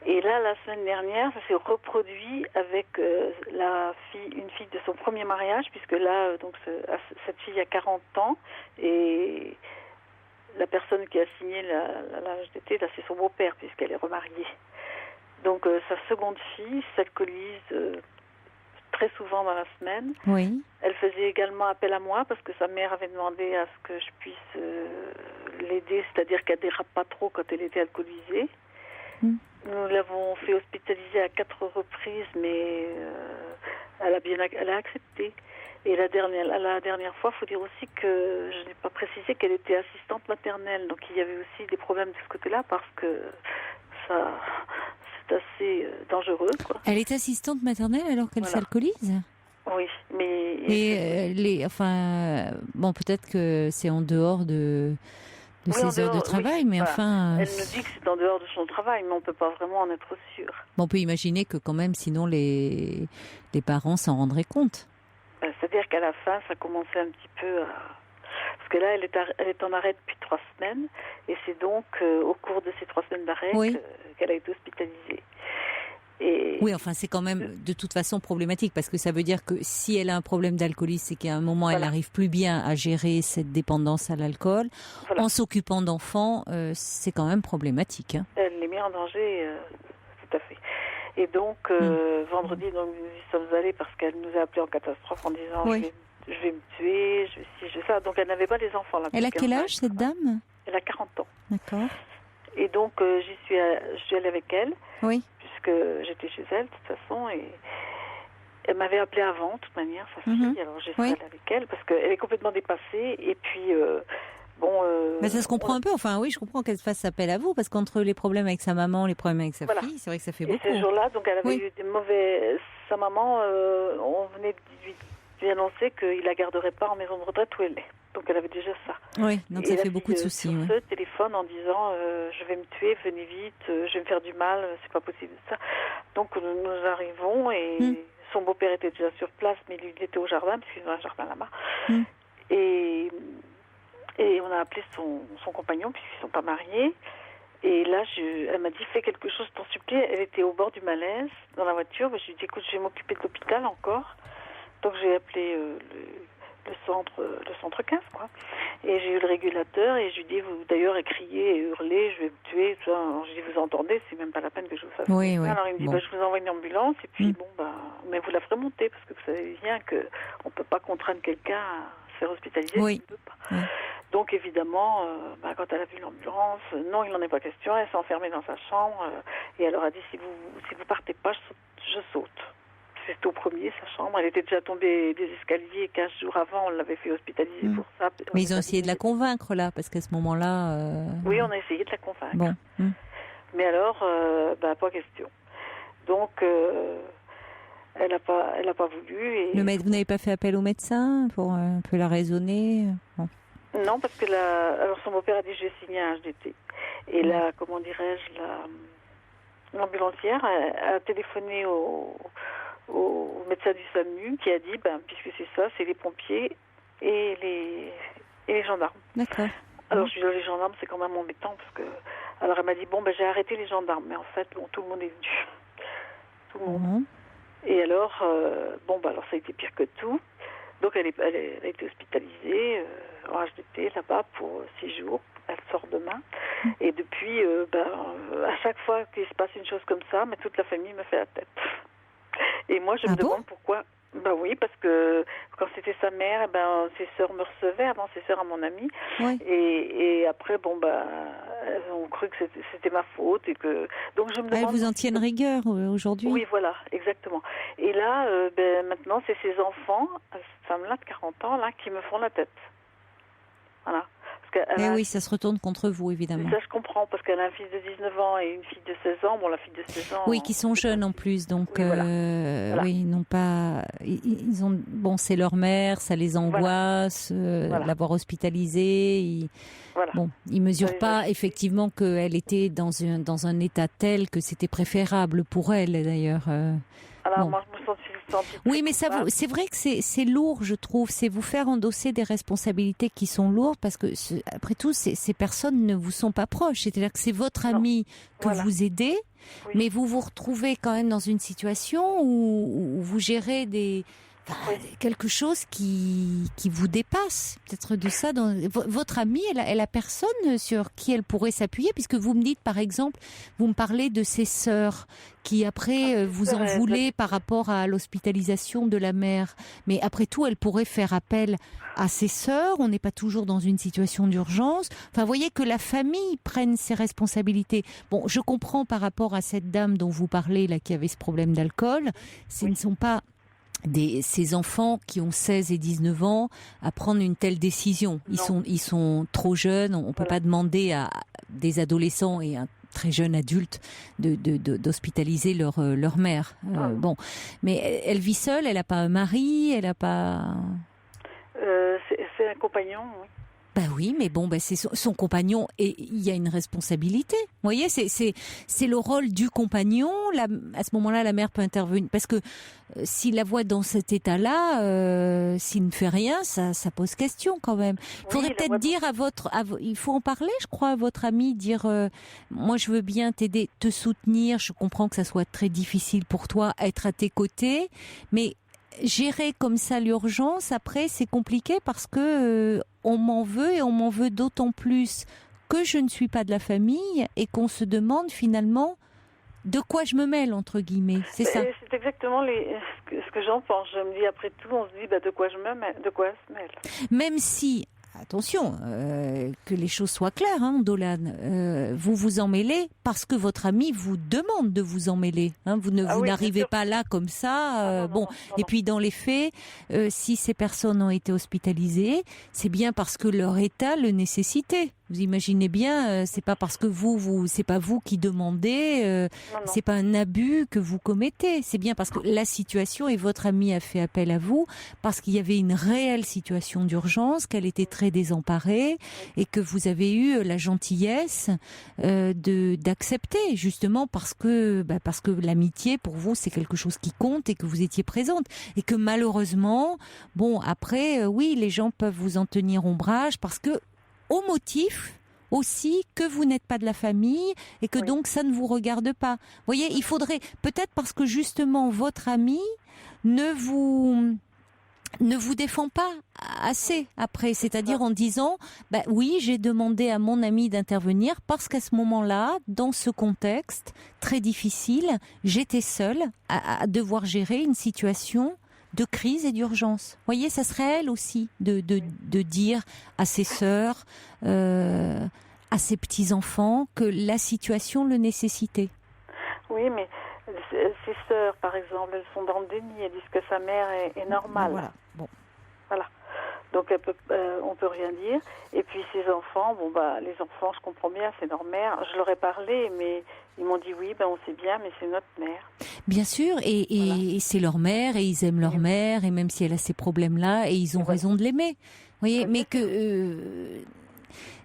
Et là, la semaine dernière, ça s'est reproduit avec une fille de son premier mariage, puisque là, cette fille a 40 ans. Et la personne qui a signé l'HDT, là, c'est son beau-père, puisqu'elle est remariée. Donc, sa seconde fille s'alcoolise très souvent dans la semaine. Oui. Elle faisait également appel à moi parce que sa mère avait demandé à ce que je puisse l'aider, c'est-à-dire qu'elle dérape pas trop quand elle était alcoolisée. Nous l'avons fait hospitaliser à 4 reprises, mais elle a accepté. Et la dernière fois, il faut dire aussi que je n'ai pas précisé qu'elle était assistante maternelle. Donc il y avait aussi des problèmes de ce côté-là parce que c'est assez dangereux, quoi. Elle est assistante maternelle alors qu'elle s'alcoolise ? Oui, mais... Et peut-être que c'est en dehors de ses heures de travail, mais enfin... Elle nous dit que c'est en dehors de son travail, mais on ne peut pas vraiment en être sûr. On peut imaginer que quand même, sinon, les parents s'en rendraient compte. C'est-à-dire qu'à la fin, ça commençait un petit peu à... Parce que là, elle est en arrêt depuis 3 semaines, et c'est donc au cours de ces 3 semaines d'arrêt qu'elle a été hospitalisée. Oui, enfin, c'est quand même de toute façon problématique, parce que ça veut dire que si elle a un problème d'alcoolisme, c'est qu'à un moment, elle n'arrive plus bien à gérer cette dépendance à l'alcool. Voilà. En s'occupant d'enfants, c'est quand même problématique. Hein. Elle les met en danger, tout à fait. Et donc, vendredi, nous y sommes allés parce qu'elle nous a appelés en catastrophe en disant je vais me tuer, je vais ça. Donc, elle n'avait pas les enfants. Là, elle a quel âge, cette dame ? Elle a 40 ans. D'accord. Et donc, je suis allée avec elle. Oui. Puisque j'étais chez elle, de toute façon, et elle m'avait appelée avant, de toute manière, sa fille, alors j'ai allée avec elle, parce qu'elle est complètement dépassée, et puis, Mais ça se comprend un peu, enfin oui, je comprends qu'elle fasse appel à vous, parce qu'entre les problèmes avec sa maman, les problèmes avec sa fille, c'est vrai que ça fait beaucoup. Et ces jours-là, donc elle avait eu des mauvais... Sa maman, on venait de lui annoncer qu'il la garderait pas en maison de retraite où elle est. Donc elle avait déjà ça. Oui, donc ça fait beaucoup de soucis. Sur ce téléphone en disant je vais me tuer, venez vite, je vais me faire du mal, c'est pas possible ça. Donc nous arrivons et son beau-père était déjà sur place, mais lui il était au jardin parce qu'ils ont un jardin là-bas. Et on a appelé son compagnon puisqu'ils sont pas mariés. Et là, elle m'a dit fais quelque chose, t'en supplie. Elle était au bord du malaise dans la voiture. Je lui ai dit écoute, je vais m'occuper de l'hôpital encore. Donc j'ai appelé le centre 15, quoi. Et j'ai eu le régulateur et je lui dis, vous d'ailleurs criez et hurlez, je vais me tuer. Tout ça. Alors, je dis, vous entendez, c'est même pas la peine que je vous fasse. Oui. Alors il me dit, je vous envoie une ambulance et puis mais vous la ferez monter parce que vous savez bien qu'on peut pas contraindre quelqu'un à se faire hospitaliser. Oui. Donc évidemment, quand elle a vu l'ambulance, non, il n'en est pas question. Elle s'est enfermée dans sa chambre et elle leur a dit, si vous partez pas, je saute. C'était au premier, sa chambre. Elle était déjà tombée des escaliers 15 jours avant. On l'avait fait hospitaliser pour ça. Mais ils ont essayé de la convaincre, là, parce qu'à ce moment-là... Oui, on a essayé de la convaincre. Bon. Mais alors, pas question. Donc, elle n'a pas voulu. Et... Vous n'avez pas fait appel au médecin pour un peu la raisonner Non, parce que alors son beau-père a dit, je vais signer un HDT. Et là, comment dirais-je, l'ambulancière a téléphoné au médecin du SAMU qui a dit, puisque c'est ça, c'est les pompiers et les gendarmes. D'accord. Alors je lui ai dit, les gendarmes, c'est quand même embêtant parce que... Alors elle m'a dit, j'ai arrêté les gendarmes, mais en fait, tout le monde est venu. Tout le monde. Et alors, alors ça a été pire que tout. Donc elle a été hospitalisée en HDT là-bas pour 6 jours. Elle sort demain. Et depuis, à chaque fois qu'il se passe une chose comme ça, mais toute la famille me fait la tête. Et moi, je me demande pourquoi. Oui, parce que quand c'était sa mère, ses sœurs me recevaient, avant ses sœurs à mon ami. Oui. Et après, elles ont cru que c'était ma faute. Et que... Donc je me demande... Elles vous en tiennent rigueur aujourd'hui ? Oui, voilà, exactement. Et là, maintenant, c'est ses enfants, cette femme-là de 40 ans, là, qui me font la tête. Voilà. Parce Et oui, ça se retourne contre vous, évidemment. Ça, je comprends, parce qu'elle a un fils de 19 ans et une fille de 16 ans. Bon, la fille de 16 ans... Oui, qui sont jeunes en plus, donc oui, ils n'ont pas... Ils ont... Bon, c'est leur mère, ça les angoisse, l'avoir hospitalisée. Bon, ils mesurent pas, effectivement, qu'elle était dans un état tel que c'était préférable pour elle, d'ailleurs. Alors, moi, je me suis sentie... Oui, mais c'est vrai que c'est lourd, je trouve. C'est vous faire endosser des responsabilités qui sont lourdes parce que, après tout, ces personnes ne vous sont pas proches. C'est-à-dire que c'est votre ami que vous aidez, mais vous vous retrouvez quand même dans une situation où vous gérez quelque chose qui vous dépasse. Peut-être de ça. Votre amie, elle a personne sur qui elle pourrait s'appuyer, puisque vous me dites, par exemple, vous me parlez de ses sœurs qui après vous en voulez par rapport à l'hospitalisation de la mère. Mais après tout, elle pourrait faire appel à ses sœurs. On n'est pas toujours dans une situation d'urgence. Enfin, vous voyez que la famille prenne ses responsabilités. Bon, je comprends par rapport à cette dame dont vous parlez, là, qui avait ce problème d'alcool. Ce ne sont pas ces enfants qui ont 16 et 19 ans à prendre une telle décision. Ils sont trop jeunes. On peut pas demander à des adolescents et un très jeune adulte d'hospitaliser leur mère. Bon, mais elle vit seule. Elle n'a pas un mari. Elle n'a pas. C'est un compagnon. Oui. Bah oui, mais bon, c'est son compagnon et il y a une responsabilité. Vous voyez, c'est le rôle du compagnon. À ce moment-là, la mère peut intervenir parce que s'il la voit dans cet état-là, s'il ne fait rien, ça pose question quand même. Il faudrait peut-être dire il faut en parler, je crois, à votre ami, dire moi je veux bien t'aider, te soutenir. Je comprends que ça soit très difficile pour toi, être à tes côtés, mais gérer comme ça l'urgence, après, c'est compliqué parce que on m'en veut et on m'en veut d'autant plus que je ne suis pas de la famille et qu'on se demande finalement de quoi je me mêle, entre guillemets. C'est ça. C'est exactement ce que j'en pense. Je me dis, après tout, on se dit de quoi je me mêle, de quoi elle se mêle. Même si... Attention, que les choses soient claires, Dolan. Vous vous en mêlez parce que votre ami vous demande de vous en mêler. Vous n'arrivez pas là comme ça. Non. Et puis dans les faits, si ces personnes ont été hospitalisées, c'est bien parce que leur état le nécessitait. Vous imaginez bien, c'est pas parce que c'est pas vous qui demandez, c'est pas un abus que vous commettez. C'est bien parce que la situation et votre amie a fait appel à vous parce qu'il y avait une réelle situation d'urgence, qu'elle était très désemparée et que vous avez eu la gentillesse d'accepter justement parce que l'amitié pour vous c'est quelque chose qui compte et que vous étiez présente et que malheureusement, après oui les gens peuvent vous en tenir ombrage parce que au motif aussi que vous n'êtes pas de la famille et que donc ça ne vous regarde pas. Vous voyez, il faudrait peut-être parce que justement votre ami ne vous défend pas assez après, c'est-à-dire en disant oui, j'ai demandé à mon ami d'intervenir parce qu'à ce moment-là, dans ce contexte très difficile, j'étais seule à devoir gérer une situation de crise et d'urgence. Vous voyez, ça serait elle aussi de dire à ses sœurs, à ses petits-enfants que la situation le nécessitait. Oui, mais ses sœurs, par exemple, elles sont dans le déni. Elles disent que sa mère est normale. Voilà. Bon. Voilà. Donc on peut rien dire. Et puis ses enfants, les enfants, je comprends bien, c'est leur mère. Je leur ai parlé, mais ils m'ont dit oui, on sait bien, mais c'est notre mère. Bien sûr, et c'est leur mère, et ils aiment leur mère, et même si elle a ces problèmes-là, et ils ont raison de l'aimer. Vous voyez, mais que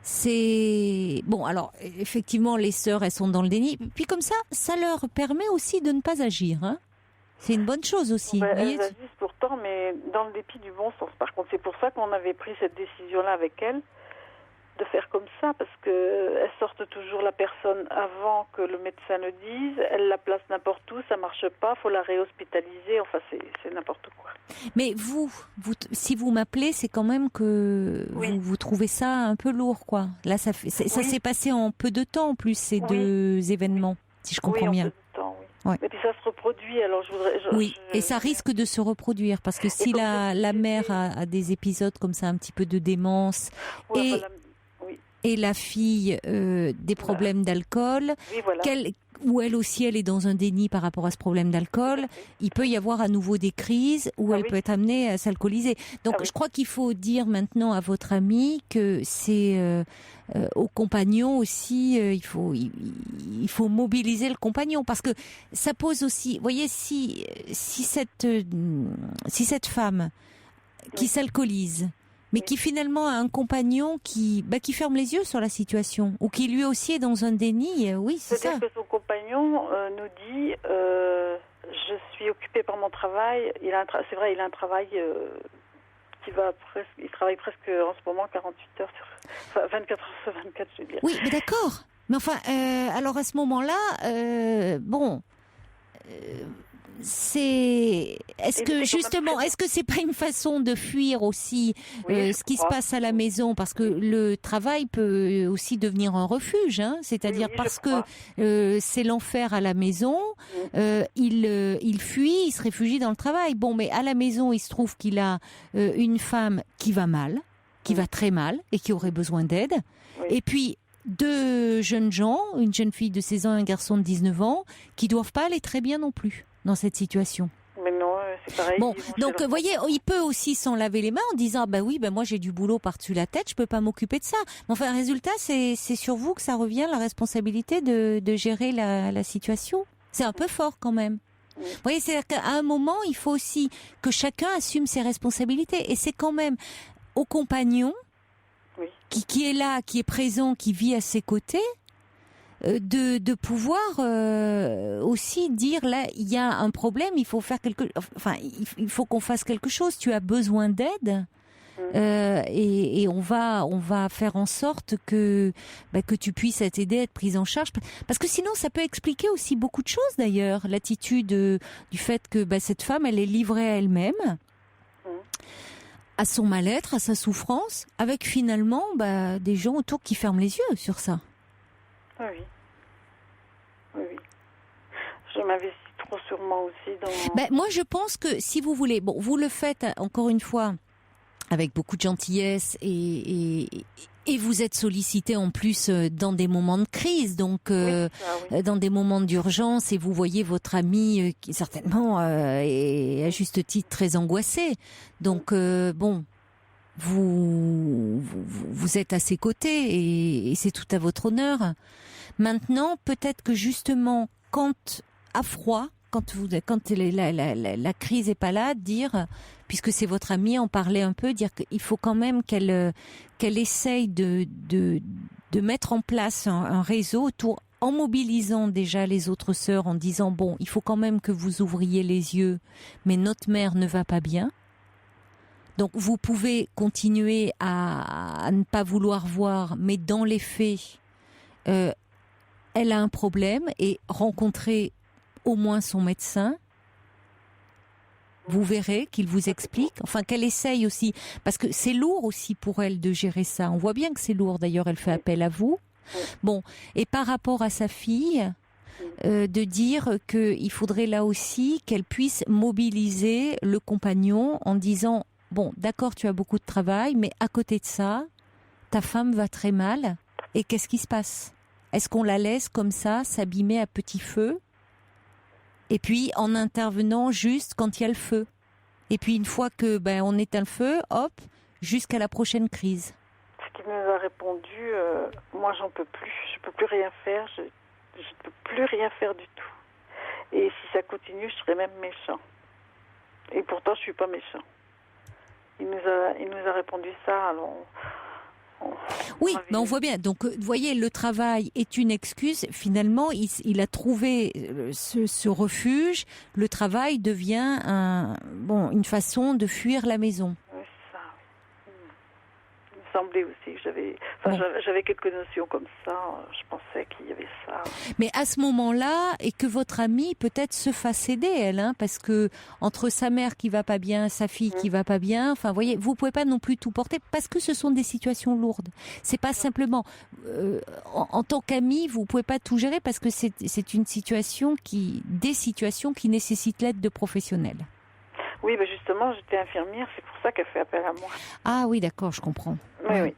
c'est... Bon, alors, effectivement, les sœurs, elles sont dans le déni. Puis comme ça leur permet aussi de ne pas agir, C'est une bonne chose aussi. Elles agissent pourtant, mais dans le dépit du bon sens. Par contre, c'est pour ça qu'on avait pris cette décision-là avec elles, de faire comme ça, parce qu'elles sortent toujours la personne avant que le médecin le dise, elles la placent n'importe où, ça marche pas, faut la réhospitaliser, enfin c'est n'importe quoi. Mais vous si vous m'appelez, c'est quand même que vous trouvez ça un peu lourd, quoi. Là, ça s'est passé en peu de temps, en plus, ces deux événements, si je comprends bien. En peu de temps, oui. Et puis ça se reproduit, alors et ça risque de se reproduire, parce que si la mère a des épisodes comme ça, un petit peu de démence, et la fille des problèmes d'alcool, oui, voilà. Où elle aussi, elle est dans un déni par rapport à ce problème d'alcool, il peut y avoir à nouveau des crises où elle peut être amenée à s'alcooliser. Donc, je crois qu'il faut dire maintenant à votre amie que c'est au compagnon aussi, il faut mobiliser le compagnon, parce que ça pose aussi, vous voyez, si cette femme qui s'alcoolise, mais qui finalement a un compagnon qui ferme les yeux sur la situation, ou qui lui aussi est dans un déni, oui, c'est ça. Peut-être que son compagnon nous dit je suis occupé par mon travail. C'est vrai, il a un travail il travaille presque en ce moment 48 heures sur 24 heures sur 24, je veux dire. Oui, mais d'accord. Mais enfin, alors à ce moment-là, est-ce que c'est pas une façon de fuir aussi ce qui se passe à la maison, parce que le travail peut aussi devenir un refuge, hein, c'est-à-dire parce que c'est l'enfer à la maison, il fuit, il se réfugie dans le travail. Bon, mais à la maison, il se trouve qu'il a une femme qui va mal, qui va très mal et qui aurait besoin d'aide. Et puis 2 jeunes gens, une jeune fille de 16 ans et un garçon de 19 ans, qui doivent pas aller très bien non plus dans cette situation. Mais non, c'est pareil. Bon, donc vous voyez, il peut aussi s'en laver les mains en disant moi j'ai du boulot par-dessus la tête, je peux pas m'occuper de ça. Mais enfin, résultat, c'est sur vous que ça revient, la responsabilité de gérer la situation. C'est un peu fort quand même. Vous voyez, c'est-à-dire qu'à un moment, il faut aussi que chacun assume ses responsabilités, et c'est quand même au compagnon qui est là, qui est présent, qui vit à ses côtés, de pouvoir aussi dire, là il y a un problème, il faut faire il faut qu'on fasse quelque chose, tu as besoin d'aide, et on va faire en sorte que tu puisses t'aider à être prise en charge, parce que sinon ça peut expliquer aussi beaucoup de choses d'ailleurs, l'attitude du fait que cette femme, elle est livrée à elle-même, à son mal-être, à sa souffrance, avec finalement des gens autour qui ferment les yeux sur ça. Oui. Je m'investis trop sur moi aussi dans... Moi, je pense que si vous voulez, vous le faites encore une fois avec beaucoup de gentillesse, et vous êtes sollicité en plus dans des moments de crise, donc dans des moments d'urgence, et vous voyez votre ami qui certainement est à juste titre très angoissé. Donc vous êtes à ses côtés, et c'est tout à votre honneur. Maintenant, peut-être que justement, quand à froid, quand la crise est pas là, dire, puisque c'est votre amie, en parler un peu, dire qu'il faut quand même qu'elle essaye de mettre en place un réseau autour, en mobilisant déjà les autres sœurs, en disant il faut quand même que vous ouvriez les yeux, mais notre mère ne va pas bien. Donc vous pouvez continuer à ne pas vouloir voir, mais dans les faits, elle a un problème, et rencontrer au moins son médecin. Vous verrez qu'il vous explique, enfin qu'elle essaye aussi, parce que c'est lourd aussi pour elle de gérer ça. On voit bien que c'est lourd, d'ailleurs elle fait appel à vous. Bon, et par rapport à sa fille, de dire qu'il faudrait là aussi qu'elle puisse mobiliser le compagnon en disant d'accord, tu as beaucoup de travail, mais à côté de ça, ta femme va très mal, et qu'est-ce qui se passe ? Est-ce qu'on la laisse comme ça, s'abîmer à petit feu ? Et puis, en intervenant juste quand il y a le feu. Et puis, une fois que on éteint le feu, hop, jusqu'à la prochaine crise. Ce qu'il nous a répondu, moi, j'en peux plus. Je peux plus rien faire. Je ne peux plus rien faire du tout. Et si ça continue, je serai même méchant. Et pourtant, je suis pas méchant. Il nous a répondu ça, alors... Oui, mais on voit bien. Donc, vous voyez, le travail est une excuse. Finalement, il a trouvé ce refuge. Le travail devient une façon de fuir la maison. Oui, c'est ça. Il me semblait aussi que j'avais quelques notions comme ça. Je pensais qu'il y avait ça. Mais à ce moment-là, et que votre amie peut-être se fasse aider, elle, parce que entre sa mère qui va pas bien, sa fille qui va pas bien, enfin, vous voyez, vous pouvez pas non plus tout porter, parce que ce sont des situations lourdes. C'est pas simplement en tant qu'amie, vous pouvez pas tout gérer, parce que c'est des situations qui nécessitent l'aide de professionnels. Oui, justement, j'étais infirmière, c'est pour ça qu'elle fait appel à moi. Ah oui, d'accord, je comprends. Oui.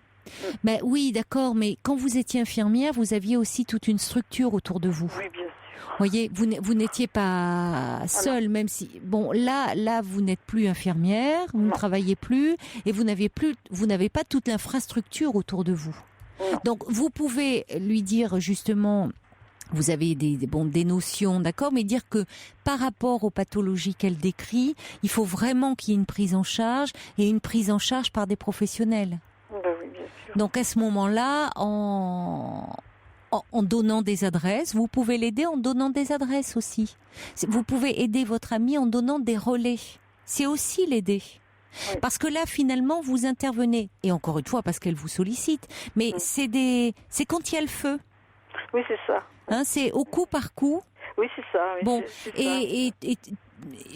Ben oui, d'accord, mais quand vous étiez infirmière, vous aviez aussi toute une structure autour de vous. Oui, bien sûr. Voyez, vous n'étiez pas seule, même si bon là vous n'êtes plus infirmière, vous ne travaillez plus et vous n'avez pas toute l'infrastructure autour de vous. Non. Donc vous pouvez lui dire justement, vous avez des notions, d'accord, mais dire que par rapport aux pathologies qu'elle décrit, il faut vraiment qu'il y ait une prise en charge et une prise en charge par des professionnels. Ben oui, bien sûr. Donc à ce moment-là, en donnant des adresses, vous pouvez l'aider en donnant des adresses aussi. Vous pouvez aider votre ami en donnant des relais. C'est aussi l'aider. Oui. Parce que là, finalement, vous intervenez. Et encore une fois, parce qu'elle vous sollicite. Mais c'est quand il y a le feu. Oui, c'est ça. Hein, c'est au coup par coup. Oui, c'est ça. Oui, Bon, c'est ça. et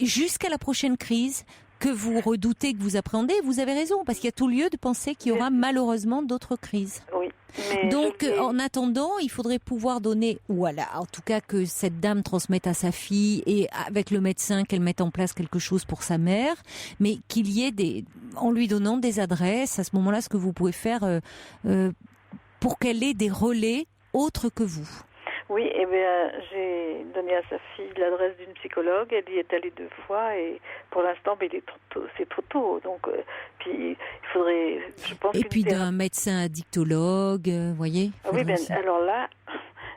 jusqu'à la prochaine crise que vous redoutez, que vous appréhendez, vous avez raison, parce qu'il y a tout lieu de penser qu'il y aura malheureusement d'autres crises. Oui. Mais donc, en attendant, il faudrait pouvoir donner, ou en tout cas que cette dame transmette à sa fille et avec le médecin qu'elle mette en place quelque chose pour sa mère, mais qu'il y ait en lui donnant des adresses, à ce moment-là, ce que vous pouvez faire pour qu'elle ait des relais autres que vous. Oui, j'ai donné à sa fille l'adresse d'une psychologue. Elle y est allée 2 fois et pour l'instant, c'est trop tôt. Donc, puis il faudrait, je pense. Et puis d'un médecin addictologue, voyez. Oui, alors là,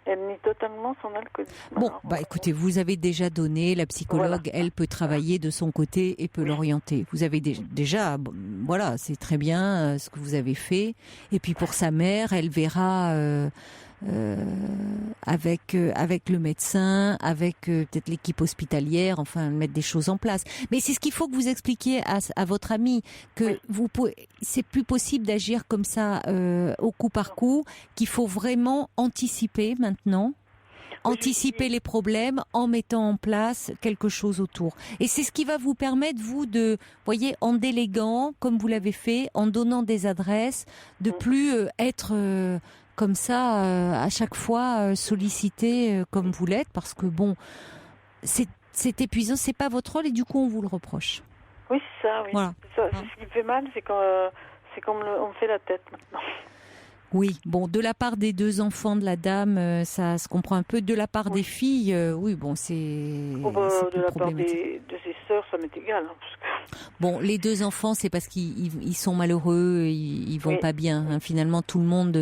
elle nie totalement son alcoolisme. Bon, écoutez, vous avez déjà donné, la psychologue, elle peut travailler de son côté et peut l'orienter. Vous avez déjà, voilà, c'est très bien ce que vous avez fait. Et puis pour sa mère, elle verra. Avec le médecin, avec peut-être l'équipe hospitalière, enfin mettre des choses en place. Mais c'est ce qu'il faut que vous expliquiez à votre ami, que c'est plus possible d'agir comme ça au coup par coup, qu'il faut vraiment anticiper maintenant. Anticiper les problèmes en mettant en place quelque chose autour. Et c'est ce qui va vous permettre, vous, voyez, en déléguant, comme vous l'avez fait, en donnant des adresses, de plus être comme ça, à chaque fois, sollicité comme vous l'êtes, parce que bon, c'est épuisant, c'est pas votre rôle et du coup, on vous le reproche. Oui, c'est ça, oui. Voilà. C'est ce qui me fait mal, c'est qu'on me fait la tête maintenant. Oui, bon, de la part des 2 enfants de la dame, ça se comprend un peu. De la part des filles, oui, bon, c'est de la part de ses sœurs, ça m'est égal. Hein, parce que... Bon, les 2 enfants, c'est parce qu'ils sont malheureux, ils vont pas bien. Hein. Finalement, tout le monde,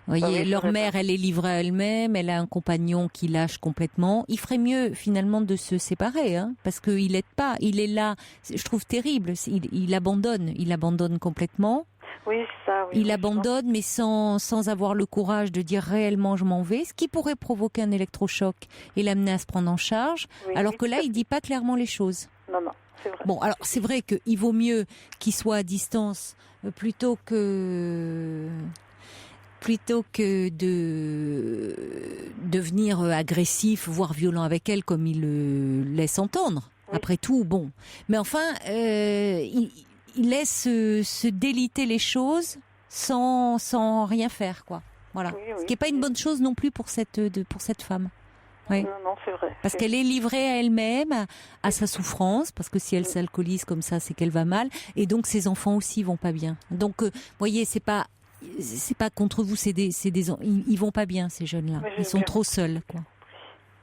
voyez, leur mère, elle est livrée à elle-même, elle a un compagnon qui lâche complètement. Il ferait mieux, finalement, de se séparer, hein, parce qu'il aide pas. Il est là, je trouve terrible. Il abandonne complètement. Oui, c'est ça. Oui, il abandonne, mais sans avoir le courage de dire réellement je m'en vais, ce qui pourrait provoquer un électrochoc et l'amener à se prendre en charge, alors que là, il dit pas clairement les choses. Non, c'est vrai. Bon, alors c'est vrai qu'il vaut mieux qu'il soit à distance plutôt que de devenir agressif, voire violent avec elle, comme il le laisse entendre. Oui. Après tout, bon. Mais enfin, il laisse se déliter les choses sans rien faire, quoi. Voilà. Oui, ce qui n'est pas une bonne chose non plus pour cette femme. Oui. Non, c'est vrai. Parce qu'elle est livrée à elle-même, à sa souffrance, parce que si elle s'alcoolise comme ça, c'est qu'elle va mal, et donc ses enfants aussi vont pas bien. Donc, voyez, c'est pas contre vous, ils vont pas bien, ces jeunes-là. Ils sont trop seuls, quoi.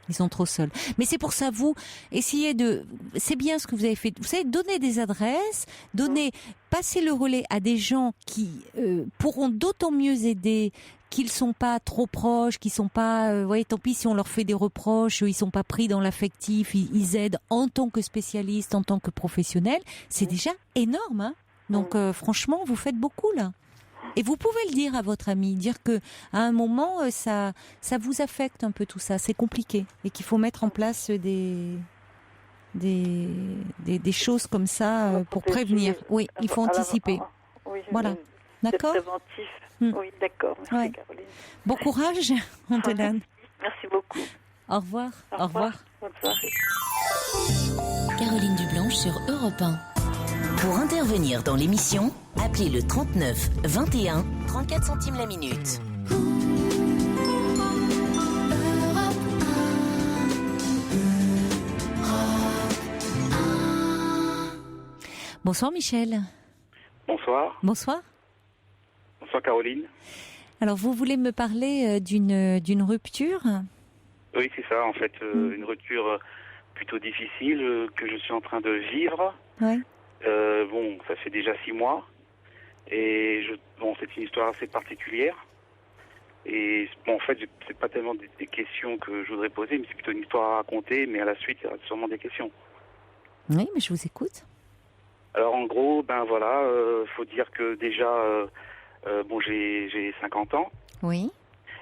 Ils sont trop seuls. Mais c'est pour ça, vous, c'est bien ce que vous avez fait. Vous savez, donner des adresses, passer le relais à des gens qui pourront d'autant mieux aider, qu'ils sont pas trop proches, qu'ils sont pas, voyez, tant pis si on leur fait des reproches, ils sont pas pris dans l'affectif, ils aident en tant que spécialistes, en tant que professionnels. C'est déjà énorme, hein. Donc, franchement, vous faites beaucoup, là. Et vous pouvez le dire à votre ami, dire que à un moment ça vous affecte un peu tout ça, c'est compliqué et qu'il faut mettre en place des choses comme ça pour prévenir. Oui, il faut anticiper. Oui, voilà, d'accord. Préventif. Oui, d'accord. Merci, Caroline. Bon courage, on te donne. Merci beaucoup. Au revoir. Au revoir. Bonne soirée. Caroline Dublanche sur Europe 1. Pour intervenir dans l'émission, appelez le 39 21 34 centimes la minute. Bonsoir Michel. Bonsoir. Bonsoir. bonsoir Caroline. Alors, vous voulez me parler d'une rupture ? Oui, c'est ça, en fait, une rupture plutôt difficile que je suis en train de vivre. Ouais. Bon, ça fait déjà 6 mois. Et c'est une histoire assez particulière. Et bon, en fait, c'est pas tellement des questions que je voudrais poser, mais c'est plutôt une histoire à raconter, mais à la suite, il y aura sûrement des questions. Oui, mais je vous écoute. Alors, en gros, faut dire que déjà, j'ai 50 ans. Oui.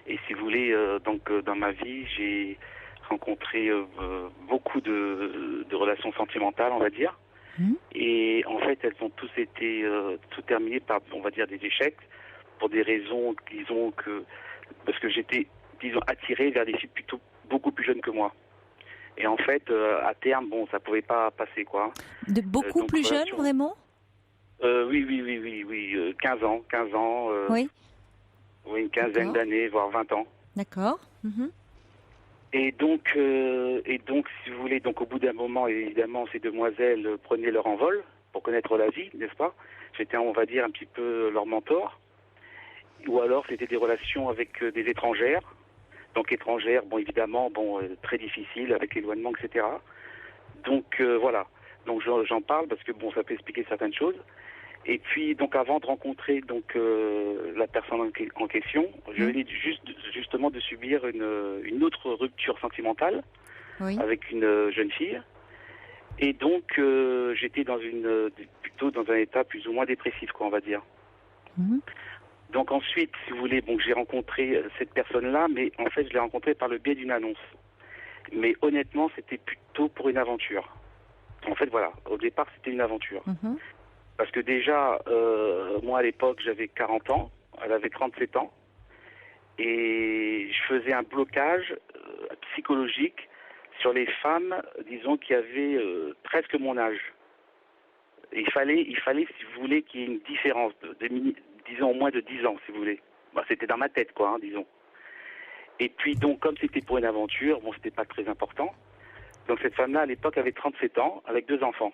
Et si vous voulez, dans ma vie, j'ai rencontré beaucoup de relations sentimentales, on va dire. Et en fait, elles ont tous été terminées par, on va dire, des échecs, pour des raisons, parce que j'étais, attiré vers des filles plutôt beaucoup plus jeunes que moi. Et en fait, à terme, ça pouvait pas passer, quoi. De beaucoup plus jeunes, vraiment ? Oui. 15 ans. Oui. Oui, une quinzaine d'années, voire 20 ans. D'accord. Et donc, si vous voulez, au bout d'un moment, évidemment, ces demoiselles prenaient leur envol pour connaître la vie, n'est-ce pas ? J'étais, on va dire, un petit peu leur mentor. Ou alors, c'était des relations avec des étrangères. Donc, étrangères, évidemment, très difficiles, avec l'éloignement, etc. Donc, voilà. Donc, j'en parle parce que, ça peut expliquer certaines choses. Et puis, avant de rencontrer la personne en question, je venais justement de subir une autre rupture sentimentale avec une jeune fille. Et donc, j'étais plutôt dans un état plus ou moins dépressif, quoi, on va dire. Donc ensuite, si vous voulez, j'ai rencontré cette personne-là, mais en fait, je l'ai rencontrée par le biais d'une annonce. Mais honnêtement, c'était plutôt pour une aventure. En fait, voilà, au départ, c'était une aventure. Parce que déjà, moi à l'époque, j'avais 40 ans, elle avait 37 ans, et je faisais un blocage psychologique sur les femmes, disons, qui avaient presque mon âge. Et il fallait, si vous voulez, qu'il y ait une différence, disons au moins de 10 ans, si vous voulez. C'était dans ma tête, quoi, disons. Et puis donc, comme c'était pour une aventure, c'était pas très important. Donc cette femme-là, à l'époque, avait 37 ans, avec 2 enfants.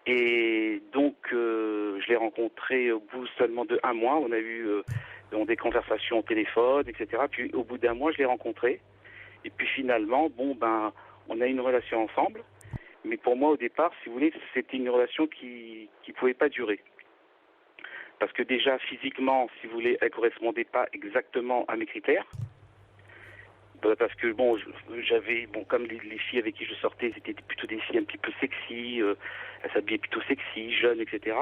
Et donc, je l'ai rencontrée au bout seulement de 1 mois. On a eu des conversations au téléphone, etc. Puis au bout d'1 mois, je l'ai rencontrée. Et puis finalement, on a eu une relation ensemble. Mais pour moi, au départ, si vous voulez, c'était une relation qui pouvait pas durer. Parce que déjà, physiquement, si vous voulez, elle correspondait pas exactement à mes critères. Parce que, j'avais, comme les filles avec qui je sortais, c'était plutôt des filles un petit peu sexy, elles s'habillaient plutôt sexy, jeunes, etc.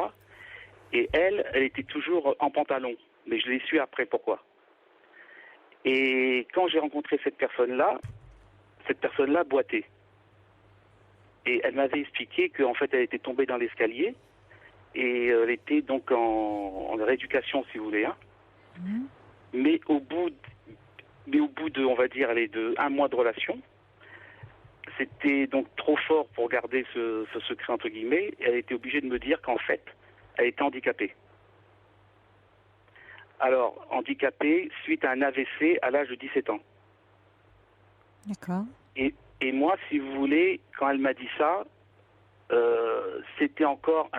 Et elle était toujours en pantalon. Mais je l'ai su après pourquoi. Et quand j'ai rencontré cette personne-là boitait. Et elle m'avait expliqué qu'en fait, elle était tombée dans l'escalier et elle était donc en rééducation, si vous voulez. Mais au bout de, on va dire, de 1 mois de relation, c'était donc trop fort pour garder ce secret, entre guillemets, et elle était obligée de me dire qu'en fait, elle était handicapée. Alors, handicapée suite à un AVC à l'âge de 17 ans. D'accord. Et moi, si vous voulez, quand elle m'a dit ça, c'était encore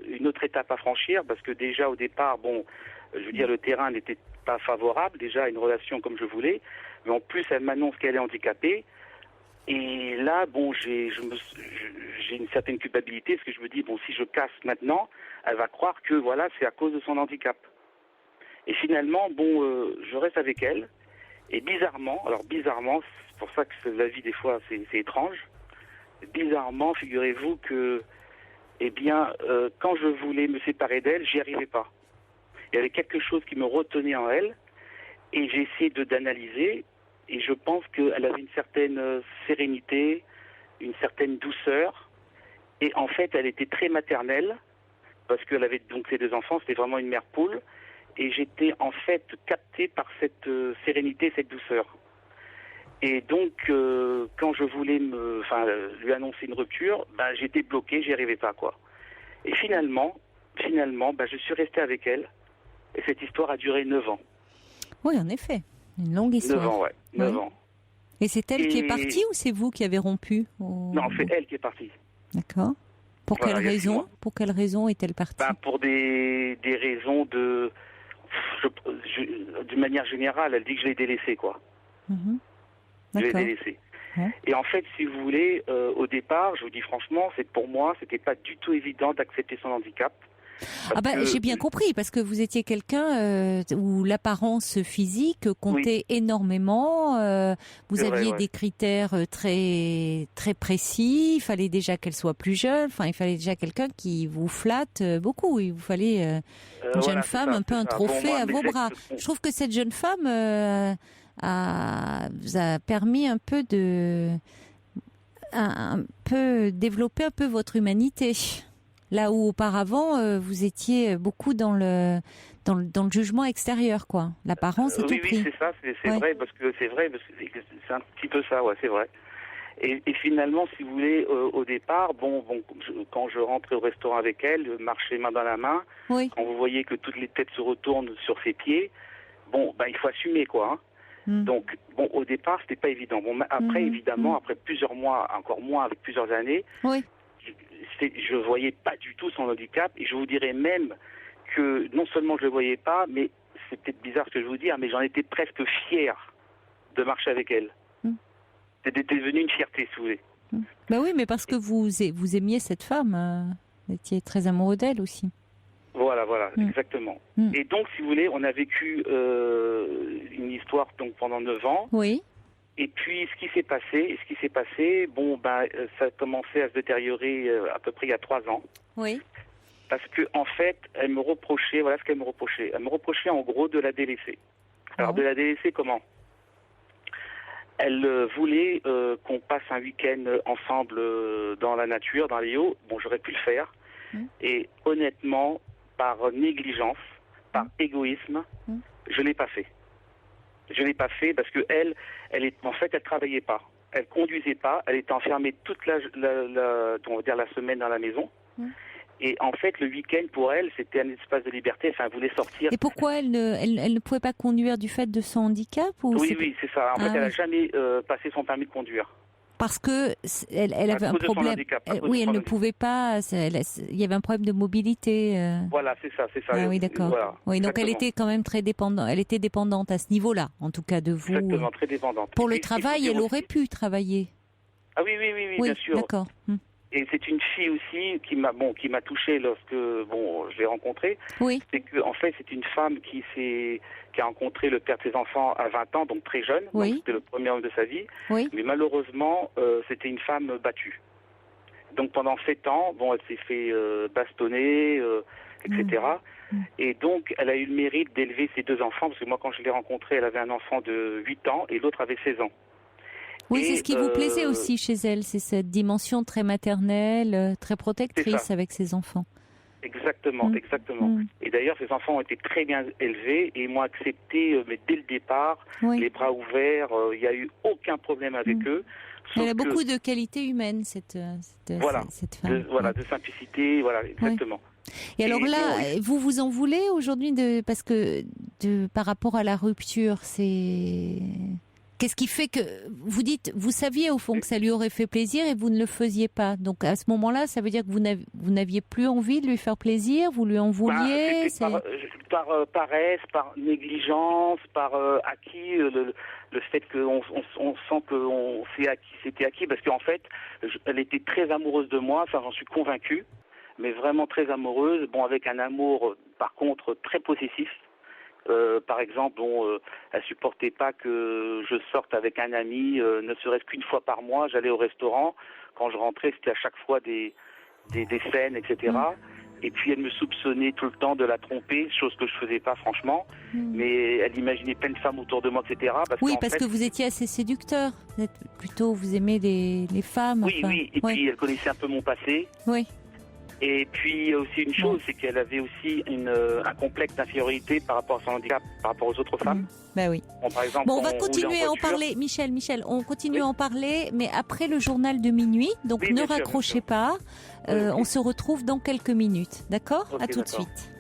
une autre étape à franchir, parce que déjà au départ, le terrain n'était pas favorable, déjà à une relation comme je voulais, mais en plus elle m'annonce qu'elle est handicapée, et là, j'ai une certaine culpabilité, parce que je me dis, si je casse maintenant, elle va croire que voilà, c'est à cause de son handicap. Et finalement, je reste avec elle, et bizarrement, c'est pour ça que la vie des fois c'est étrange, bizarrement, figurez-vous que, quand je voulais me séparer d'elle, j'y arrivais pas. Il y avait quelque chose qui me retenait en elle, et j'ai essayé d'analyser, et je pense qu'elle avait une certaine sérénité, une certaine douceur, et en fait, elle était très maternelle, parce qu'elle avait donc ses 2 enfants, c'était vraiment une mère poule, et j'étais en fait capté par cette sérénité, cette douceur. Et donc, quand je voulais lui annoncer une rupture, j'étais bloqué, j'y arrivais pas, quoi. Et finalement, je suis resté avec elle, et cette histoire a duré 9 ans. Oui, en effet, une longue histoire. 9 ans, ouais, 9 ans. Et c'est elle qui est partie ou c'est vous qui avez rompu Non, c'est elle qui est partie. D'accord. Pour quelle raison est-elle partie? Pour des raisons d'une manière générale, elle dit que je l'ai délaissé, quoi. Je l'ai délaissé. Ouais. Et en fait, si vous voulez, au départ, je vous dis franchement, pour moi, c'était pas du tout évident d'accepter son handicap. J'ai bien compris, parce que vous étiez quelqu'un où l'apparence physique comptait énormément. Vous aviez des critères très très précis. Il fallait déjà qu'elle soit plus jeune. Enfin, il fallait déjà quelqu'un qui vous flatte beaucoup. Il vous fallait une jeune femme, un peu un trophée à vos bras. Je trouve que cette jeune femme vous a permis un peu développer un peu votre humanité. Là où auparavant, vous étiez beaucoup dans le jugement extérieur, quoi. L'apparence est tout pris. Oui, c'est ça, c'est vrai, parce que c'est un petit peu ça, ouais, c'est vrai. Et finalement, si vous voulez, au départ, quand je rentrais au restaurant avec elle, marcher main dans la main, quand vous voyez que toutes les têtes se retournent sur ses pieds, il faut assumer, quoi. Donc, au départ, c'était pas évident. Après, évidemment, après plusieurs mois, encore moins avec plusieurs années, je voyais pas du tout son handicap, et je vous dirais même que non seulement je le voyais pas, mais c'est peut-être bizarre ce que je vais vous dire, mais j'en étais presque fier de marcher avec elle. C'était devenu une fierté, si vous voulez. Oui, mais parce que vous aimiez cette femme, vous étiez très amoureux d'elle aussi. Voilà, exactement. Et donc, si vous voulez, on a vécu une histoire donc pendant 9 ans. Oui. Et puis, ce qui s'est passé, ça a commencé à se détériorer à peu près il y a 3 ans. Oui. Parce que, en fait, elle me reprochait, voilà ce qu'elle me reprochait. Elle me reprochait, en gros, de la délaisser. Alors, de la délaisser comment ? Elle voulait qu'on passe un week-end ensemble dans la nature, dans les hauts. J'aurais pu le faire. Et honnêtement, par négligence, par égoïsme, je ne l'ai pas fait. Je ne l'ai pas fait parce que elle travaillait pas. Elle conduisait pas. Elle était enfermée toute la semaine dans la maison. Et en fait, le week-end, pour elle, c'était un espace de liberté. Enfin, elle voulait sortir. Et pourquoi elle ne pouvait pas conduire du fait de son handicap Oui, c'est ça. En fait, elle n'a jamais passé son permis de conduire. Parce que elle avait un problème. Elle ne pouvait pas. Il y avait un problème de mobilité. Voilà, c'est ça. Ah oui, d'accord. Voilà, oui, donc elle était quand même très dépendante. Elle était dépendante à ce niveau-là, en tout cas de vous. Exactement, très dépendante. Pour le travail, elle aurait pu travailler. Ah oui, bien sûr. D'accord. Et c'est une fille aussi qui m'a touché lorsque je l'ai rencontrée. Oui. C'est que en fait c'est une femme qui a rencontré le père de ses enfants à 20 ans, donc très jeune. Oui. Donc c'était le premier homme de sa vie. Oui. Mais malheureusement c'était une femme battue. Donc pendant 7 ans, elle s'est fait bastonner, etc. Et donc elle a eu le mérite d'élever ses 2 enfants, parce que moi quand je l'ai rencontrée, elle avait un enfant de 8 ans et l'autre avait 16 ans. Oui, c'est ce qui vous plaisait aussi chez elle, c'est cette dimension très maternelle, très protectrice avec ses enfants. Exactement. Et d'ailleurs, ses enfants ont été très bien élevés et m'ont accepté, mais dès le départ, les bras ouverts, il n'y a eu aucun problème avec eux. Elle a beaucoup de qualités humaines, cette femme. De simplicité, exactement. Et alors là, vous vous en voulez aujourd'hui parce que par rapport à la rupture, qu'est-ce qui fait que vous dites, vous saviez au fond que ça lui aurait fait plaisir et vous ne le faisiez pas. Donc à ce moment-là, ça veut dire que vous n'aviez plus envie de lui faire plaisir, vous lui en vouliez. Par paresse, par négligence, par acquis, le fait qu'on sent que c'était acquis, parce qu'en fait, elle était très amoureuse de moi, ça j'en suis convaincu, mais vraiment très amoureuse, avec un amour par contre très possessif. Par exemple, elle supportait pas que je sorte avec un ami, ne serait-ce qu'une fois par mois. J'allais au restaurant. Quand je rentrais, c'était à chaque fois des scènes, etc. Et puis elle me soupçonnait tout le temps de la tromper, chose que je faisais pas franchement. Mais elle imaginait plein de femmes autour de moi, etc. Parce que vous étiez assez séducteur. Vous aimez les femmes. Oui. Et puis elle connaissait un peu mon passé. Oui. Et puis aussi une chose, c'est qu'elle avait aussi un complexe d'infériorité par rapport à son handicap, par rapport aux autres femmes. Oui. Par exemple, on va continuer à en parler, Michel, on continue à en parler, mais après le journal de minuit, donc ne raccrochez pas, on se retrouve dans quelques minutes, d'accord ? À tout de suite.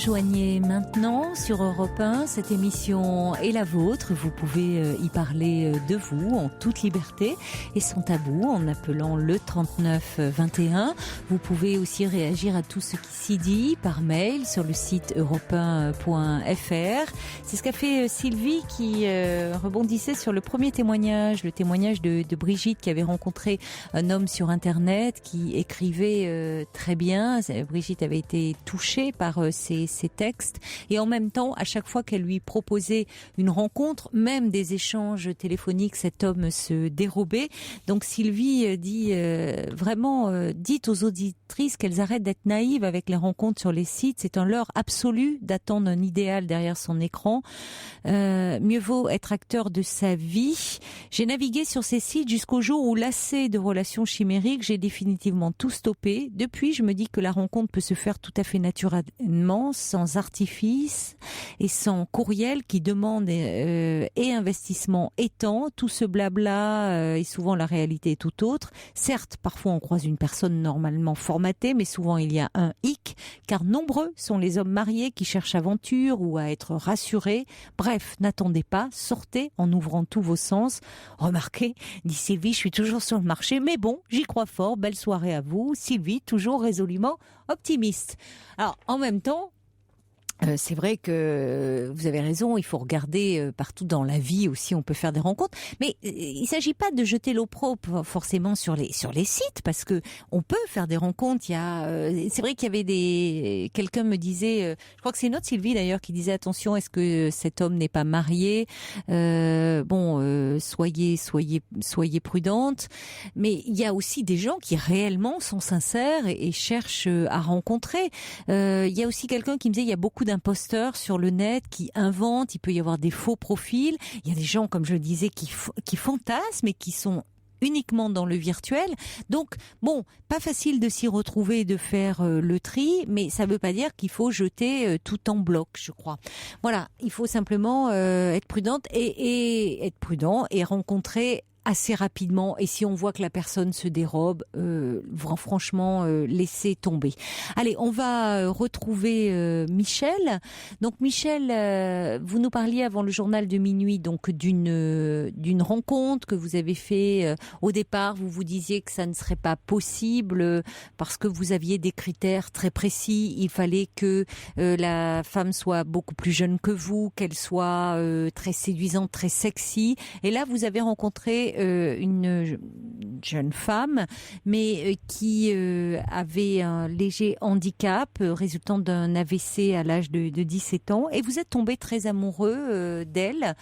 rejoignez maintenant sur Europe 1, cette émission est la vôtre. Vous pouvez y parler de vous en toute liberté et sans tabou en appelant le 39 21. Vous pouvez aussi réagir à tout ce qui s'y dit par mail sur le site europe1.fr. C'est ce qu'a fait Sylvie qui rebondissait sur le premier témoignage, le témoignage de Brigitte qui avait rencontré un homme sur Internet qui écrivait très bien. Brigitte avait été touchée par ces textes et en même temps, à chaque fois qu'elle lui proposait une rencontre, même des échanges téléphoniques, cet homme se dérobait. Donc Sylvie dit dites aux auditrices qu'elles arrêtent d'être naïves avec les rencontres sur les sites. C'est un leurre absolu d'attendre un idéal derrière son écran. Mieux vaut être acteur de sa vie. J'ai navigué sur ces sites jusqu'au jour où, lassé de relations chimériques, j'ai définitivement tout stoppé. Depuis, je me dis que la rencontre peut se faire tout à fait naturellement, sans artifice et sans courriel qui demande et investissement et temps. Tout ce blabla et souvent la réalité est tout autre. Certes, parfois on croise une personne normalement formatée, mais souvent il y a un hic, car nombreux sont les hommes mariés qui cherchent aventure ou à être rassurés. Bref, n'attendez pas, sortez en ouvrant tous vos sens. Remarquez, dit Sylvie, je suis toujours sur le marché, mais bon, j'y crois fort. Belle soirée à vous. Sylvie, toujours résolument optimiste. Alors, en même temps, c'est vrai que vous avez raison, il faut regarder partout dans la vie aussi, on peut faire des rencontres, mais il s'agit pas de jeter l'opprobre forcément sur les sites, parce que on peut faire des rencontres. C'est vrai qu'il y avait quelqu'un me disait, je crois que c'est notre Sylvie d'ailleurs qui disait attention, est-ce que cet homme n'est pas marié, soyez prudente, mais il y a aussi des gens qui réellement sont sincères et cherchent à rencontrer. Il y a aussi quelqu'un qui me disait il y a beaucoup d'imposteurs sur le net qui inventent, il peut y avoir des faux profils, il y a des gens, comme je le disais, qui fantasment et qui sont uniquement dans le virtuel. Donc, bon, pas facile de s'y retrouver et de faire le tri, mais ça ne veut pas dire qu'il faut jeter tout en bloc, je crois. Voilà, il faut simplement être prudente et être prudent et rencontrer assez rapidement, et si on voit que la personne se dérobe, franchement, laissez tomber. Allez, on va retrouver Michel. Donc Michel, vous nous parliez avant le journal de minuit donc d'une rencontre que vous avez fait. Au départ, vous vous disiez que ça ne serait pas possible parce que vous aviez des critères très précis. Il fallait que la femme soit beaucoup plus jeune que vous, qu'elle soit très séduisante, très sexy. Et là, vous avez rencontré une jeune femme, mais qui avait un léger handicap résultant d'un AVC à l'âge de 17 ans. Et vous êtes tombé très amoureux d'elle.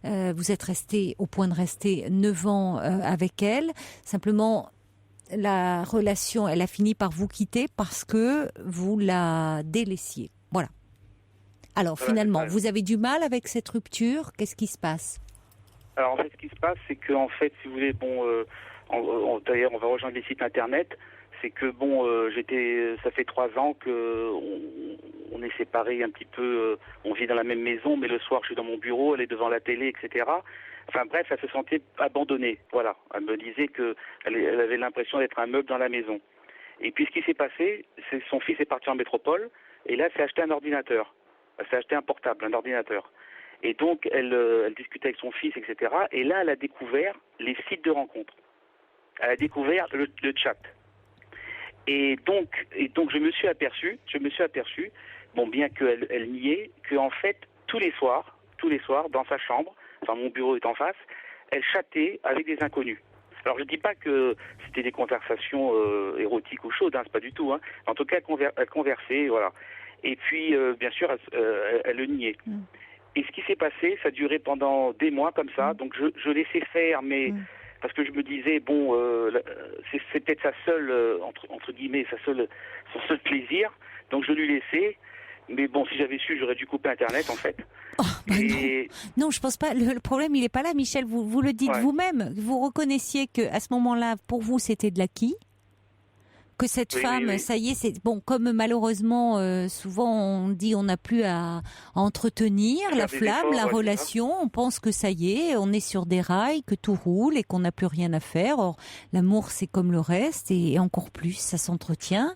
Vous êtes resté au point de rester 9 ans avec elle. Simplement, la relation, elle a fini par vous quitter parce que vous la délaissiez. Voilà. Alors finalement, vous avez du mal avec cette rupture. Qu'est-ce qui se passe ? Alors en fait, ce qui se passe, c'est que en fait, si vous voulez, d'ailleurs, on va rejoindre les sites internet. C'est que ça fait 3 ans que on est séparés un petit peu. On vit dans la même maison, mais le soir, je suis dans mon bureau, elle est devant la télé, etc. Enfin bref, elle se sentait abandonnée. Voilà, elle me disait que elle avait l'impression d'être un meuble dans la maison. Et puis ce qui s'est passé, c'est que son fils est parti en métropole, et là, elle s'est acheté un ordinateur. Elle s'est acheté un portable, un ordinateur. Et donc, elle discutait avec son fils, etc. Et là, elle a découvert les sites de rencontres. Elle a découvert le chat. Et donc, je me suis aperçu, bon, bien qu'elle niait, qu'en fait, tous les soirs, dans sa chambre, enfin, mon bureau est en face, elle chattait avec des inconnus. Alors, je ne dis pas que c'était des conversations érotiques ou chaudes, hein, c'est pas du tout. Hein. En tout cas, elle conversait, voilà. Et puis, bien sûr, elle le niait. Et ce qui s'est passé, ça a duré pendant des mois comme ça. Donc je laissais faire, mais parce que je me disais c'est peut-être sa seule entre guillemets son seul plaisir. Donc je lui laissais. Mais bon, si j'avais su, j'aurais dû couper Internet en fait. Non, je pense pas. Le problème, il est pas là, Michel. Vous le dites vous-même. Vous reconnaissiez que à ce moment-là, pour vous, c'était de l'acquis. que cette femme, ça y est, c'est bon. Comme malheureusement, souvent on dit, on n'a plus à entretenir la flamme, la relation. On pense que ça y est, on est sur des rails, que tout roule et qu'on n'a plus rien à faire. Or, l'amour, c'est comme le reste et encore plus, ça s'entretient.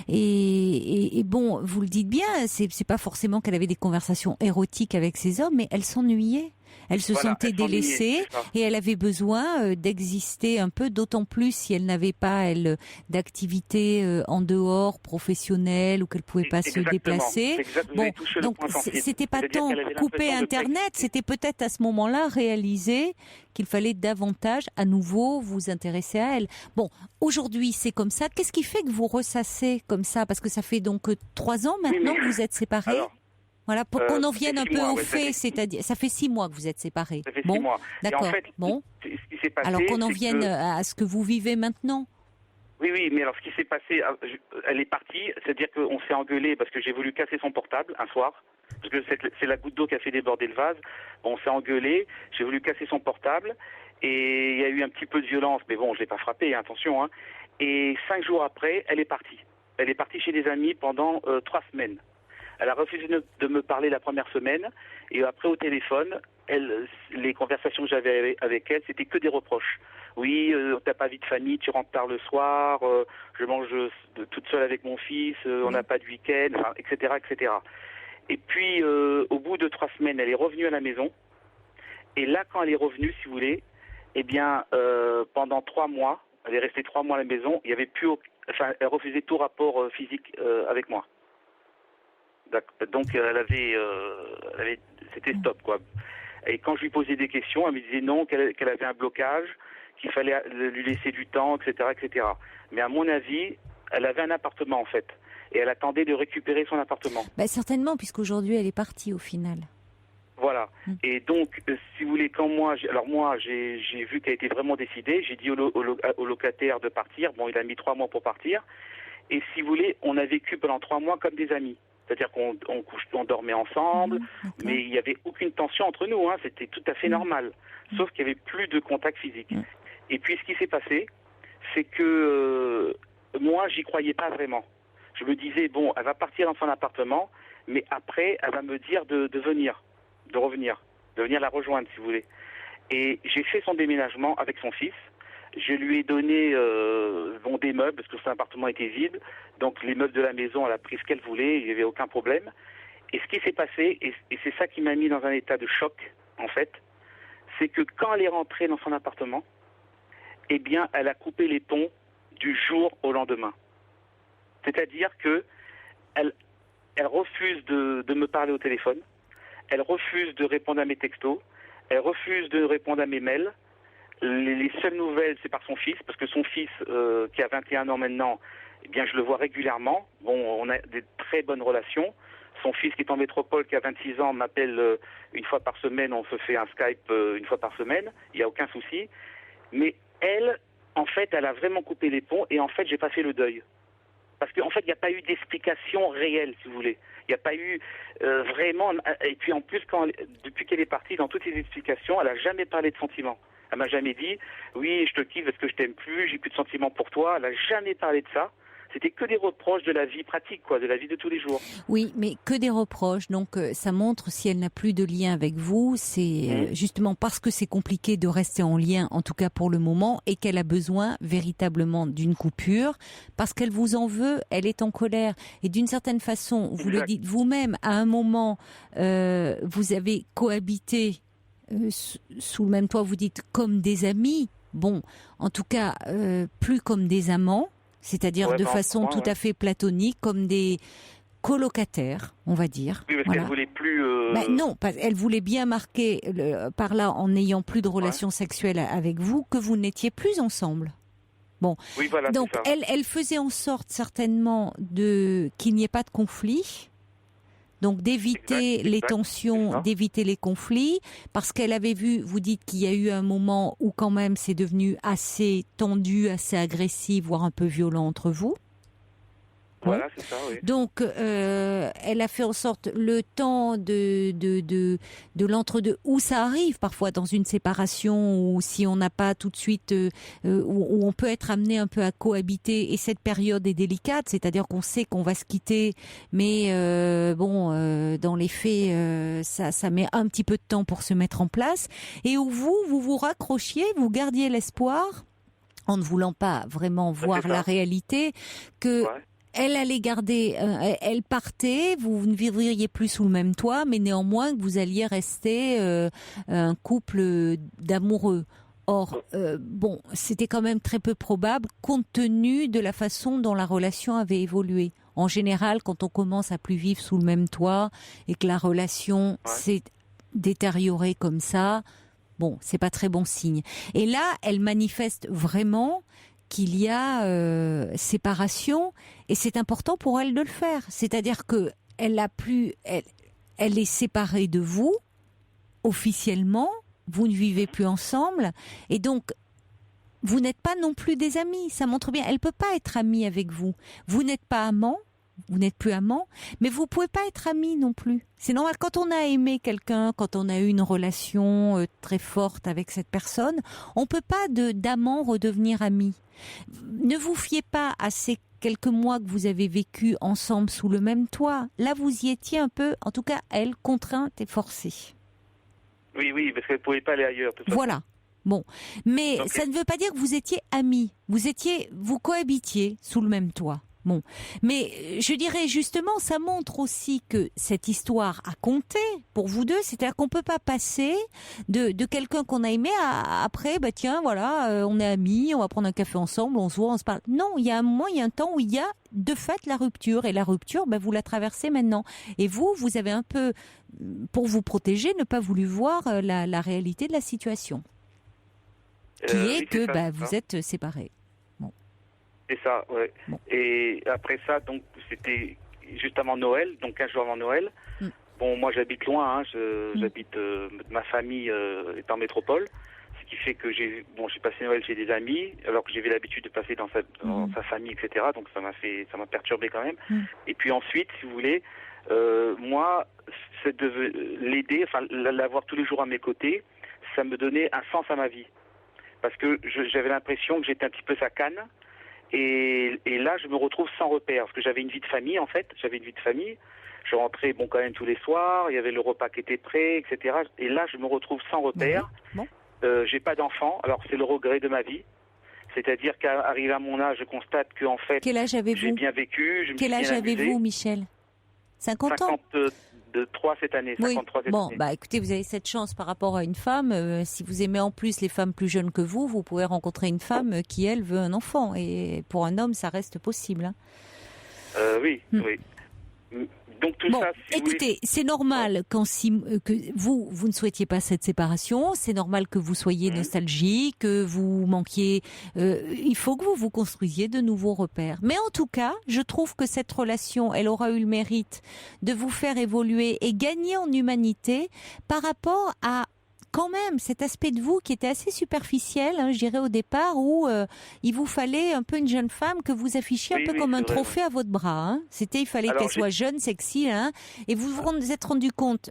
Et bon, vous le dites bien, c'est pas forcément qu'elle avait des conversations érotiques avec ces hommes, mais elle s'ennuyait. Elle se sentait délaissée et elle avait besoin d'exister un peu, d'autant plus si elle n'avait pas, elle, d'activité en dehors, professionnelle, ou qu'elle pouvait pas se déplacer. Bon, donc c'était pas tant couper Internet, c'était peut-être à ce moment-là réaliser qu'il fallait davantage à nouveau vous intéresser à elle. Bon, aujourd'hui c'est comme ça. Qu'est-ce qui fait que vous ressassez comme ça? Parce que ça fait donc 3 ans maintenant que vous êtes séparés. Voilà, pour qu'on en vienne un peu au fait, c'est-à-dire, ça fait 6 mois que vous êtes séparés. Ça fait 6 mois. D'accord. En fait, bon. Ce qui s'est passé, alors qu'on en vienne à ce que vous vivez maintenant. Oui, mais alors ce qui s'est passé, elle est partie, c'est-à-dire qu'on s'est engueulé parce que j'ai voulu casser son portable un soir, parce que c'est la goutte d'eau qui a fait déborder le vase. Bon, on s'est engueulé, j'ai voulu casser son portable, et il y a eu un petit peu de violence, mais bon, je l'ai pas frappé, attention. Et 5 jours après, elle est partie. Elle est partie chez des amis pendant 3 semaines. Elle a refusé de me parler la première semaine, et après au téléphone, les conversations que j'avais avec elle, c'était que des reproches. Oui, t'as pas vie de famille, tu rentres tard le soir, je mange toute seule avec mon fils, on n'a pas de week-end, etc., etc. Et puis, au bout de 3 semaines, elle est revenue à la maison, et là, quand elle est revenue, si vous voulez, eh bien, pendant 3 mois, elle est restée 3 mois à la maison, il y avait plus, elle refusait tout rapport physique avec moi. Donc c'était stop, quoi. Et quand je lui posais des questions, elle me disait non, qu'elle avait un blocage, qu'il fallait lui laisser du temps, etc., etc. Mais à mon avis, elle avait un appartement en fait, et elle attendait de récupérer son appartement. Certainement, puisqu'aujourd'hui elle est partie au final. Voilà. Et donc, si vous voulez, quand j'ai vu qu'elle était vraiment décidée, j'ai dit au locataire de partir. Bon, il a mis 3 mois pour partir. Et si vous voulez, on a vécu pendant 3 mois comme des amis. C'est-à-dire qu'on dormait ensemble, mais il n'y avait aucune tension entre nous. C'était tout à fait normal. Sauf qu'il n'y avait plus de contact physique. Et puis, ce qui s'est passé, c'est que moi, j'y croyais pas vraiment. Je me disais, bon, elle va partir dans son appartement, mais après, elle va me dire de revenir, de venir la rejoindre, si vous voulez. Et j'ai fait son déménagement avec son fils. Je lui ai donné des meubles, parce que son appartement était vide. Donc les meubles de la maison, elle a pris ce qu'elle voulait, il n'y avait aucun problème. Et ce qui s'est passé, et c'est ça qui m'a mis dans un état de choc, en fait, c'est que quand elle est rentrée dans son appartement, eh bien, elle a coupé les ponts du jour au lendemain. C'est-à-dire que elle refuse de me parler au téléphone, elle refuse de répondre à mes textos, elle refuse de répondre à mes mails. Les seules nouvelles, c'est par son fils, parce que son fils, qui a 21 ans maintenant, eh bien, je le vois régulièrement. Bon, on a des très bonnes relations. Son fils, qui est en métropole, qui a 26 ans, m'appelle une fois par semaine. On se fait un Skype une fois par semaine. Il n'y a aucun souci. Mais elle, en fait, elle a vraiment coupé les ponts. Et en fait, j'ai pas fait le deuil. Parce qu'en fait, il n'y a pas eu d'explication réelle, si vous voulez. Il n'y a pas eu vraiment... Et puis en plus, depuis qu'elle est partie, dans toutes ses explications, elle n'a jamais parlé de sentiments. Elle m'a jamais dit, oui, je te quitte parce que je t'aime plus, j'ai plus de sentiments pour toi. Elle n'a jamais parlé de ça. C'était que des reproches de la vie pratique, quoi, de la vie de tous les jours. Oui, mais que des reproches. Donc, ça montre, si elle n'a plus de lien avec vous, c'est justement parce que c'est compliqué de rester en lien, en tout cas pour le moment, et qu'elle a besoin véritablement d'une coupure, parce qu'elle vous en veut, elle est en colère. Et d'une certaine façon, vous le dites vous-même, à un moment, vous avez cohabité sous le même toit, vous dites comme des amis. Bon, en tout cas, plus comme des amants. C'est-à-dire de façon tout à fait platonique, comme des colocataires, on va dire. Oui, parce qu'elle voulait plus... non, elle voulait bien marquer par là, en n'ayant plus de relations sexuelles avec vous, que vous n'étiez plus ensemble. Bon, oui, voilà, donc elle faisait en sorte certainement qu'il n'y ait pas de conflit. Donc d'éviter les tensions, d'éviter les conflits, parce qu'elle avait vu, vous dites qu'il y a eu un moment où quand même c'est devenu assez tendu, assez agressif, voire un peu violent entre vous. Voilà, c'est ça, oui. Donc, elle a fait en sorte le temps de l'entre-deux, où ça arrive parfois dans une séparation, ou si on n'a pas tout de suite, où on peut être amené un peu à cohabiter, et cette période est délicate, c'est-à-dire qu'on sait qu'on va se quitter, mais dans les faits, ça met un petit peu de temps pour se mettre en place, et où vous raccrochiez, vous gardiez l'espoir, en ne voulant pas vraiment voir la réalité, que elle allait garder, elle partait, vous ne vivriez plus sous le même toit, mais néanmoins que vous alliez rester un couple d'amoureux. Or, c'était quand même très peu probable compte tenu de la façon dont la relation avait évolué. En général, quand on commence à plus vivre sous le même toit et que la relation s'est détériorée comme ça, c'est pas très bon signe. Et là, elle manifeste vraiment qu'il y a séparation, et c'est important pour elle de le faire. C'est-à-dire que elle est séparée de vous officiellement, vous ne vivez plus ensemble, et donc vous n'êtes pas non plus des amis. Ça montre bien, elle peut pas être amie avec vous. Vous n'êtes pas amant. Vous n'êtes plus amant, mais vous pouvez pas être amis non plus. C'est normal, quand on a aimé quelqu'un, quand on a eu une relation très forte avec cette personne, on peut pas d'amant redevenir ami. Ne vous fiez pas à ces quelques mois que vous avez vécu ensemble sous le même toit. Là, vous y étiez un peu, en tout cas, elle, contrainte et forcée. Oui, parce qu'elle ne pouvait pas aller ailleurs. Voilà. Bon, mais ça ne veut pas dire que vous étiez amis. Vous cohabitiez sous le même toit. Bon, mais je dirais justement, ça montre aussi que cette histoire a compté pour vous deux. C'est-à-dire qu'on peut pas passer de quelqu'un qu'on a aimé à après, on est amis, on va prendre un café ensemble, on se voit, on se parle. Non, il y a un moment, il y a un temps où il y a de fait la rupture, et la rupture, vous la traversez maintenant. Et vous avez un peu, pour vous protéger, ne pas voulu voir la réalité de la situation, qui est que vous êtes séparés. C'est ça, ouais. Bon. Et après ça, donc, c'était juste avant Noël, donc 15 jours avant Noël. Bon, moi, j'habite loin, j'habite, ma famille est en métropole, ce qui fait que j'ai passé Noël chez des amis, alors que j'avais l'habitude de passer dans sa famille, etc. Donc, ça m'a perturbé quand même. Et puis ensuite, si vous voulez, moi, c'est de l'aider, l'avoir tous les jours à mes côtés, ça me donnait un sens à ma vie. Parce que j'avais l'impression que j'étais un petit peu sa canne. Et là, je me retrouve sans repère, parce que j'avais une vie de famille, en fait. Je rentrais, quand même tous les soirs, il y avait le repas qui était prêt, etc. Et là, je me retrouve sans repère. J'ai pas d'enfant, alors c'est le regret de ma vie. C'est-à-dire qu'arrivé à mon âge, je constate que, en fait, j'ai bien vécu. Quel âge avez-vous, Michel? 50 ans? 53 cette année. 53 cette année. Écoutez, vous avez cette chance par rapport à une femme. Si vous aimez en plus les femmes plus jeunes que vous pouvez rencontrer une femme qui, elle, veut un enfant. Et pour un homme, ça reste possible. Hein. Oui. Donc tout ça. Écoutez, c'est normal que vous ne souhaitiez pas cette séparation. C'est normal que vous soyez nostalgique, que vous manquiez. Il faut que vous construisiez de nouveaux repères. Mais en tout cas, je trouve que cette relation, elle aura eu le mérite de vous faire évoluer et gagner en humanité par rapport à quand même cet aspect de vous qui était assez superficiel, je dirais au départ, où il vous fallait un peu une jeune femme que vous affichiez un peu comme un trophée à votre bras. Il fallait qu'elle soit jeune, sexy, et vous vous êtes rendu compte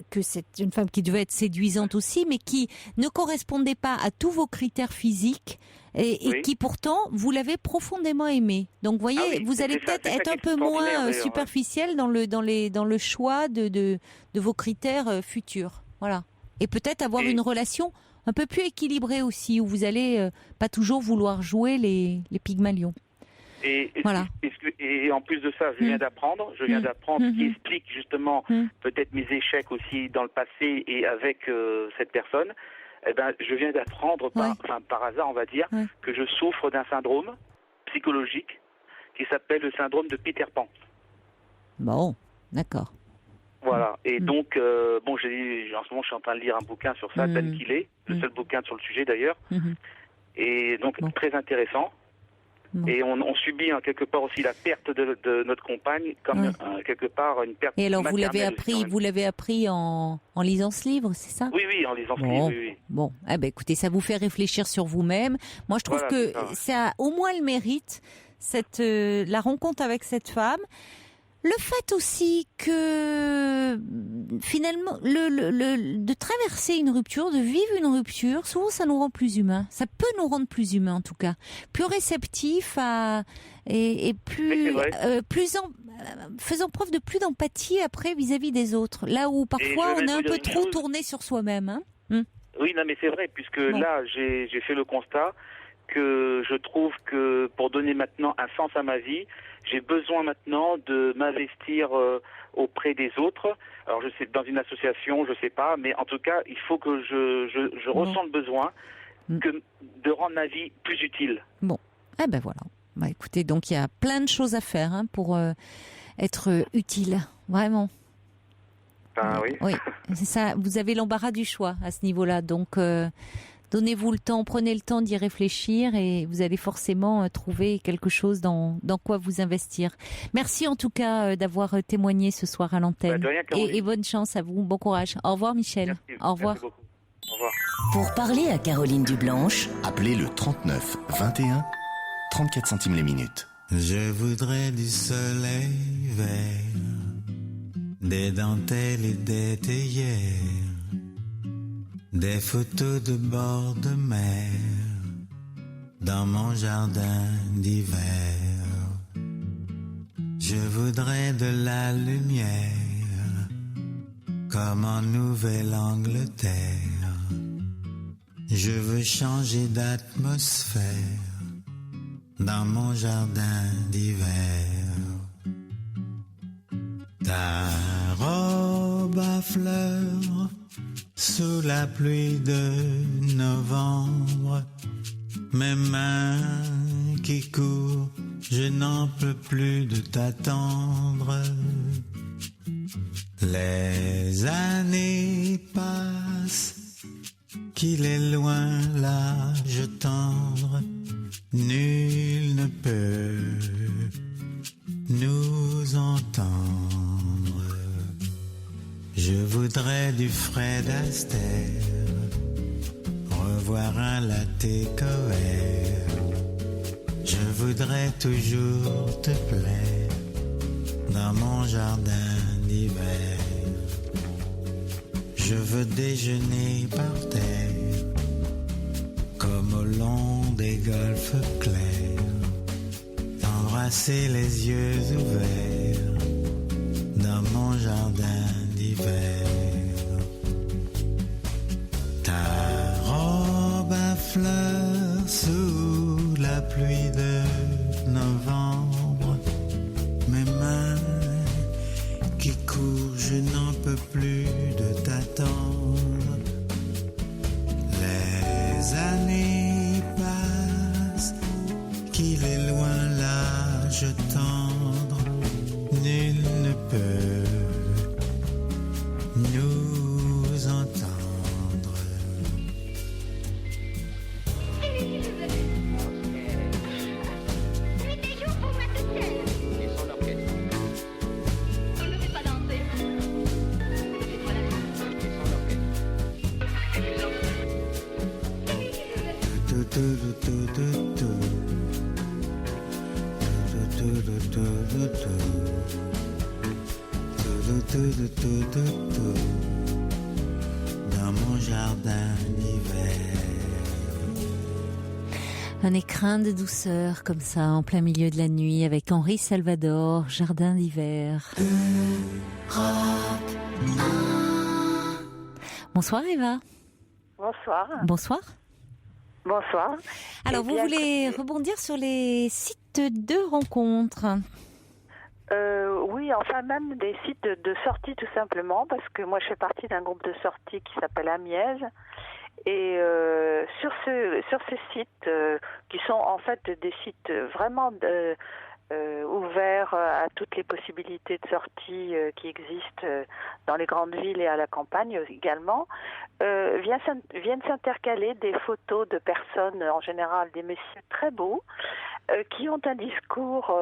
que c'est une femme qui devait être séduisante aussi, mais qui ne correspondait pas à tous vos critères physiques. Et qui pourtant vous l'avez profondément aimée. Donc vous voyez, vous allez peut-être être un peu moins superficiel dans le choix de vos critères futurs. Voilà. Et peut-être avoir une relation un peu plus équilibrée aussi, où vous allez pas toujours vouloir jouer les Pygmalions. Voilà. Et en plus de ça, je viens d'apprendre, ce qui explique justement peut-être mes échecs aussi dans le passé et avec cette personne. Je viens d'apprendre par hasard, on va dire, que je souffre d'un syndrome psychologique qui s'appelle le syndrome de Peter Pan. Bon, d'accord. Voilà, et donc, en ce moment, je suis en train de lire un bouquin sur ça, tel qu'il est, le seul bouquin sur le sujet d'ailleurs, et donc très intéressant. Et on subit quelque part aussi la perte de notre compagne, comme quelque part une perte. Et alors vous l'avez appris en lisant ce livre, c'est ça? Oui, en lisant ce livre, oui. Bon, écoutez, ça vous fait réfléchir sur vous-même. Moi, je trouve que ça a au moins le mérite. la rencontre avec cette femme. Le fait aussi que finalement, de traverser une rupture, de vivre une rupture, souvent ça nous rend plus humains. Ça peut nous rendre plus humains en tout cas, plus réceptifs et plus, faisant preuve de plus d'empathie après vis-à-vis des autres. Là où parfois on est un peu trop tourné sur soi-même. Hein. Oui, non, mais c'est vrai, puisque là j'ai fait le constat que je trouve que pour donner maintenant un sens à ma vie, j'ai besoin maintenant de m'investir auprès des autres. Alors je sais, dans une association, je sais pas, mais en tout cas, il faut que je ressens le besoin de rendre ma vie plus utile. Bon, voilà. Écoutez, donc il y a plein de choses à faire pour être utile, vraiment. Oui. Oui, c'est ça. Vous avez l'embarras du choix à ce niveau-là, donc. Donnez-vous le temps, prenez le temps d'y réfléchir et vous allez forcément trouver quelque chose dans quoi vous investir. Merci en tout cas d'avoir témoigné ce soir à l'antenne. Et bonne chance à vous, bon courage. Au revoir Michel. Merci. Au revoir. Merci beaucoup. Au revoir. Pour parler à Caroline Dublanche, appelez le 39 21 34 centimes les minutes. Je voudrais du soleil vert, des dentelles et des théières, des photos de bord de mer dans mon jardin d'hiver. Je voudrais de la lumière comme en Nouvelle-Angleterre. Je veux changer d'atmosphère dans mon jardin d'hiver. Ta robe à fleurs sous la pluie de novembre, mes mains qui courent, je n'en peux plus de t'attendre. Les années passent, qu'il est loin l'âge tendre, nul ne peut nous entendre. Je voudrais du Fred Astaire, revoir un latte coère. Je voudrais toujours te plaire dans mon jardin d'hiver. Je veux déjeuner par terre comme au long des golfes clairs, t'embrasser les yeux ouverts dans mon jardin d'hiver. Ta robe à fleurs sous la pluie de novembre, mes mains qui courent, je n'en peux plus de t'attendre. Les années passent, qu'il est loin l'âge tendre, nul ne peut nous entendre. Dans mon jardin d'hiver. Un écrin de douceur comme ça en plein milieu de la nuit avec Henri Salvador, Jardin d'hiver. Bonsoir Eva. Bonsoir. Bonsoir. Bonsoir. Alors vous voulez rebondir sur les sites de rencontres? Oui, enfin même des sites de sortie tout simplement, parce que moi je fais partie d'un groupe de sortie qui s'appelle Amiez. Et sur ces sites, qui sont en fait des sites vraiment ouverts à toutes les possibilités de sortie qui existent dans les grandes villes et à la campagne également, viennent s'intercaler des photos de personnes, en général des messieurs très beaux, qui ont un discours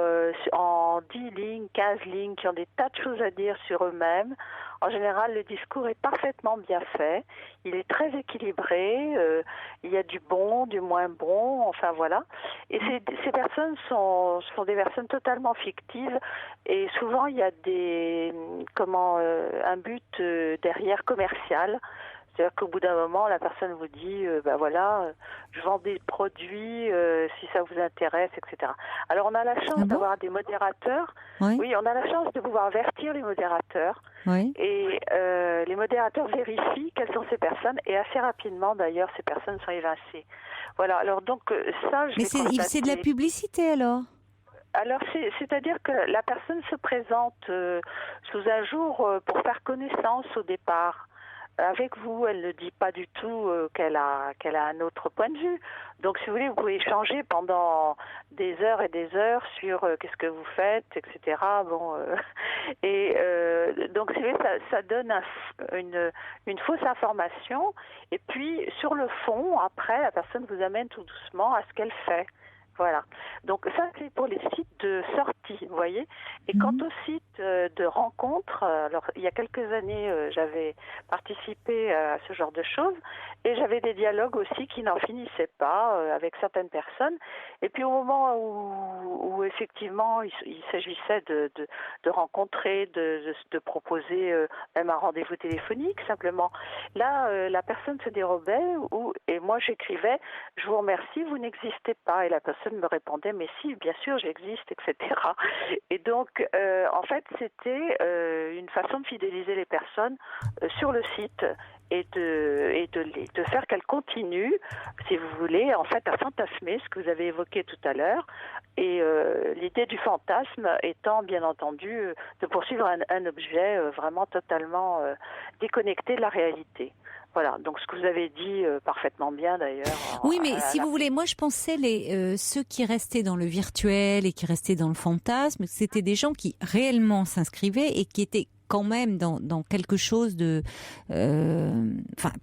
en 10 lignes, 15 lignes, qui ont des tas de choses à dire sur eux-mêmes. En général, le discours est parfaitement bien fait. Il est très équilibré. Il y a du bon, du moins bon. Enfin, voilà. Et ces personnes sont des personnes totalement fictives. Et souvent, il y a un but derrière commercial. C'est-à-dire qu'au bout d'un moment, la personne vous dit, je vends des produits, si ça vous intéresse, etc. Alors, on a la chance d'avoir des modérateurs. Oui, on a la chance de pouvoir avertir les modérateurs. Oui. Et les modérateurs vérifient quelles sont ces personnes. Et assez rapidement, d'ailleurs, ces personnes sont évincées. Voilà. Alors, donc, ça, Mais c'est de la publicité, alors ? Alors, c'est-à-dire que la personne se présente sous un jour pour faire connaissance au départ. Avec vous, elle ne dit pas du tout qu'elle a un autre point de vue. Donc, si vous voulez, vous pouvez échanger pendant des heures et des heures sur qu'est-ce que vous faites, etc. Donc, si vous voulez, ça donne une fausse information. Et puis, sur le fond, après, la personne vous amène tout doucement à ce qu'elle fait. Voilà. Donc ça, c'est pour les sites de sortie, vous voyez. Et quant aux sites de rencontres, alors il y a quelques années, j'avais participé à ce genre de choses et j'avais des dialogues aussi qui n'en finissaient pas avec certaines personnes. Et puis au moment où effectivement il s'agissait de rencontrer, de proposer même un rendez-vous téléphonique simplement, là la personne se dérobait et moi j'écrivais « Je vous remercie, vous n'existez pas » et la personne me répondait mais si, bien sûr j'existe, etc. Et donc en fait c'était une façon de fidéliser les personnes sur le site et de faire qu'elles continuent, si vous voulez, en fait à fantasmer ce que vous avez évoqué tout à l'heure. Et l'idée du fantasme étant bien entendu de poursuivre un objet vraiment totalement déconnecté de la réalité. Voilà, donc ce que vous avez dit parfaitement bien d'ailleurs. Oui, mais si vous voulez, moi je pensais ceux qui restaient dans le virtuel et qui restaient dans le fantasme, c'était des gens qui réellement s'inscrivaient et qui étaient quand même dans quelque chose de,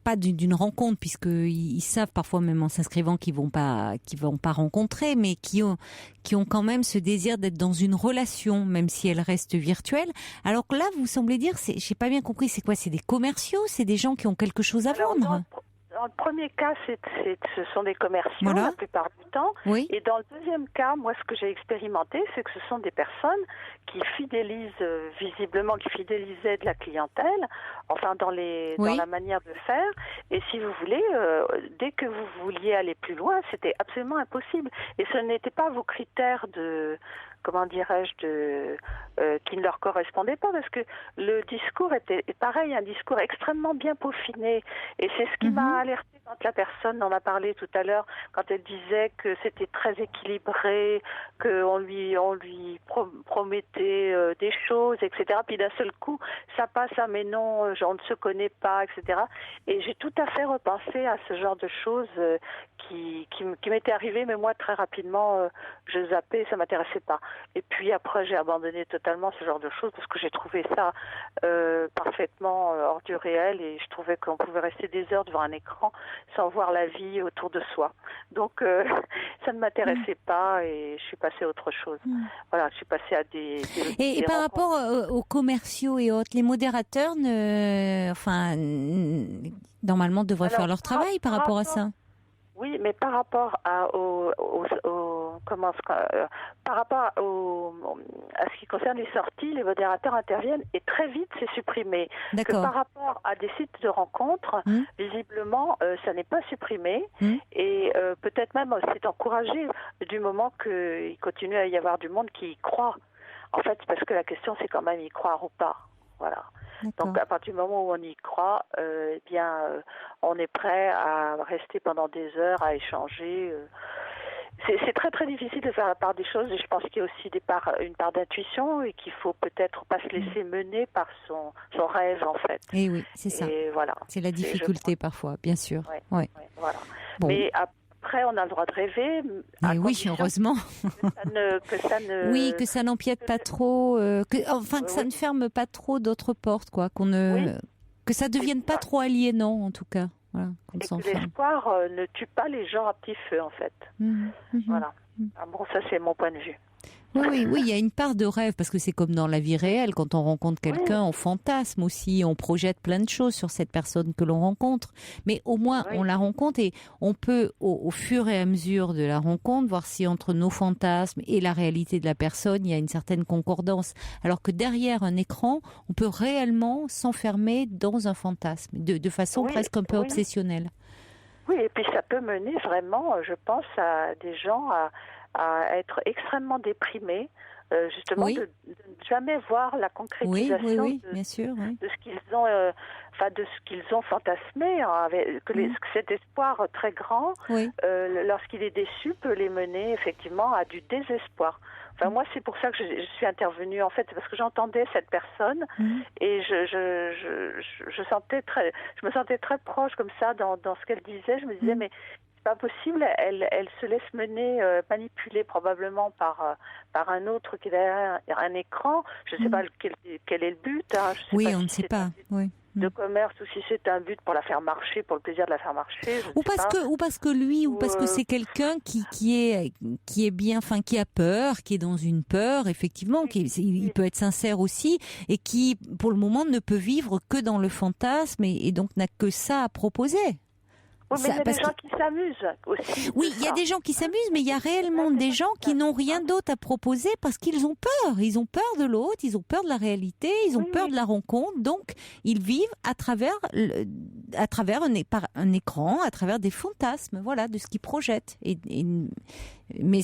pas d'une rencontre, puisqu'ils savent parfois même en s'inscrivant qu'ils vont pas rencontrer, mais qui ont quand même ce désir d'être dans une relation, même si elle reste virtuelle. Alors que là, vous semblez dire, j'ai pas bien compris, c'est quoi? C'est des commerciaux? C'est des gens qui ont quelque chose à vendre? Dans le premier cas, ce sont des commerciaux la plupart du temps. Oui. Et dans le deuxième cas, moi, ce que j'ai expérimenté, c'est que ce sont des personnes qui fidélisent, visiblement, qui fidélisaient de la clientèle, enfin dans la manière de faire. Et si vous voulez, dès que vous vouliez aller plus loin, c'était absolument impossible. Et ce n'était pas vos critères qui ne leur correspondait pas, parce que le discours était pareil, un discours extrêmement bien peaufiné. Et c'est ce qui m'a alerté quand la personne en a parlé tout à l'heure, quand elle disait que c'était très équilibré, qu'on lui promettait des choses, etc. Puis d'un seul coup, ça passe à mais non, on ne se connaît pas, etc. Et j'ai tout à fait repensé à ce genre de choses qui m'étaient arrivées, mais moi très rapidement, je zappais, ça m'intéressait pas. Et puis après, j'ai abandonné totalement ce genre de choses parce que j'ai trouvé ça parfaitement hors du réel et je trouvais qu'on pouvait rester des heures devant un écran sans voir la vie autour de soi. Donc ça ne m'intéressait pas et je suis passée à autre chose. Voilà, je suis passée à des et par rapport aux commerciaux et autres, les modérateurs normalement devraient faire leur travail par rapport à ça. Oui, mais par rapport à ce qui concerne les sorties, les modérateurs interviennent et très vite c'est supprimé. Que par rapport à des sites de rencontres, visiblement, ça n'est pas supprimé et peut-être même c'est encouragé du moment qu'il continue à y avoir du monde qui y croit. En fait, parce que la question c'est quand même y croire ou pas. Voilà. Donc à partir du moment où on y croit, on est prêt à rester pendant des heures à échanger. C'est très très difficile de faire la part des choses et je pense qu'il y a aussi une part d'intuition et qu'il faut peut-être pas se laisser mener par son rêve en fait. Et oui, c'est ça. Et voilà. C'est la difficulté parfois, bien sûr. Ouais. Voilà. Bon. Mais après, on a le droit de rêver. Et oui, heureusement. Que ça n'empiète pas trop, que ça ne ferme pas trop d'autres portes, quoi. Que ça devienne pas trop aliénant, en tout cas. Voilà, qu'on et s'enferme. que l'espoir ne tue pas les gens à petit feu, en fait. Voilà. Bon, ça, c'est mon point de vue. Oui, il y a une part de rêve, parce que c'est comme dans la vie réelle, quand on rencontre quelqu'un, on fantasme aussi, on projette plein de choses sur cette personne que l'on rencontre, mais au moins on la rencontre et on peut, au fur et à mesure de la rencontre, voir si entre nos fantasmes et la réalité de la personne, il y a une certaine concordance, alors que derrière un écran, on peut réellement s'enfermer dans un fantasme, de façon presque un peu obsessionnelle. Oui, et puis ça peut mener vraiment, je pense, à des gens à être extrêmement déprimés, justement de ne jamais voir la concrétisation bien sûr, de ce qu'ils ont, de ce qu'ils ont fantasmé, cet espoir très grand, lorsqu'il est déçu, peut les mener effectivement à du désespoir. Enfin, moi, c'est pour ça que je suis intervenue, en fait, parce que j'entendais cette personne et je me sentais très proche comme ça dans ce qu'elle disait. Je me disais, mais c'est pas possible, elle se laisse mener, manipuler probablement par un autre qui est derrière un écran. Je ne sais pas quel est le but. Hein. On ne sait pas. De commerce, ou si c'est un but pour la faire marcher, pour le plaisir de la faire marcher. Ou parce que c'est quelqu'un qui est bien, enfin qui a peur, qui est dans une peur, effectivement, il peut être sincère aussi, et qui pour le moment ne peut vivre que dans le fantasme et donc n'a que ça à proposer. Oui, mais il y a des gens qui s'amusent aussi. Oui, il y a des gens qui s'amusent, mais il y a réellement des gens qui n'ont rien d'autre à proposer parce qu'ils ont peur. Ils ont peur de l'autre, ils ont peur de la réalité, ils ont peur de la rencontre. Donc, ils vivent à travers un écran, à travers des fantasmes, voilà, de ce qu'ils projettent. Mais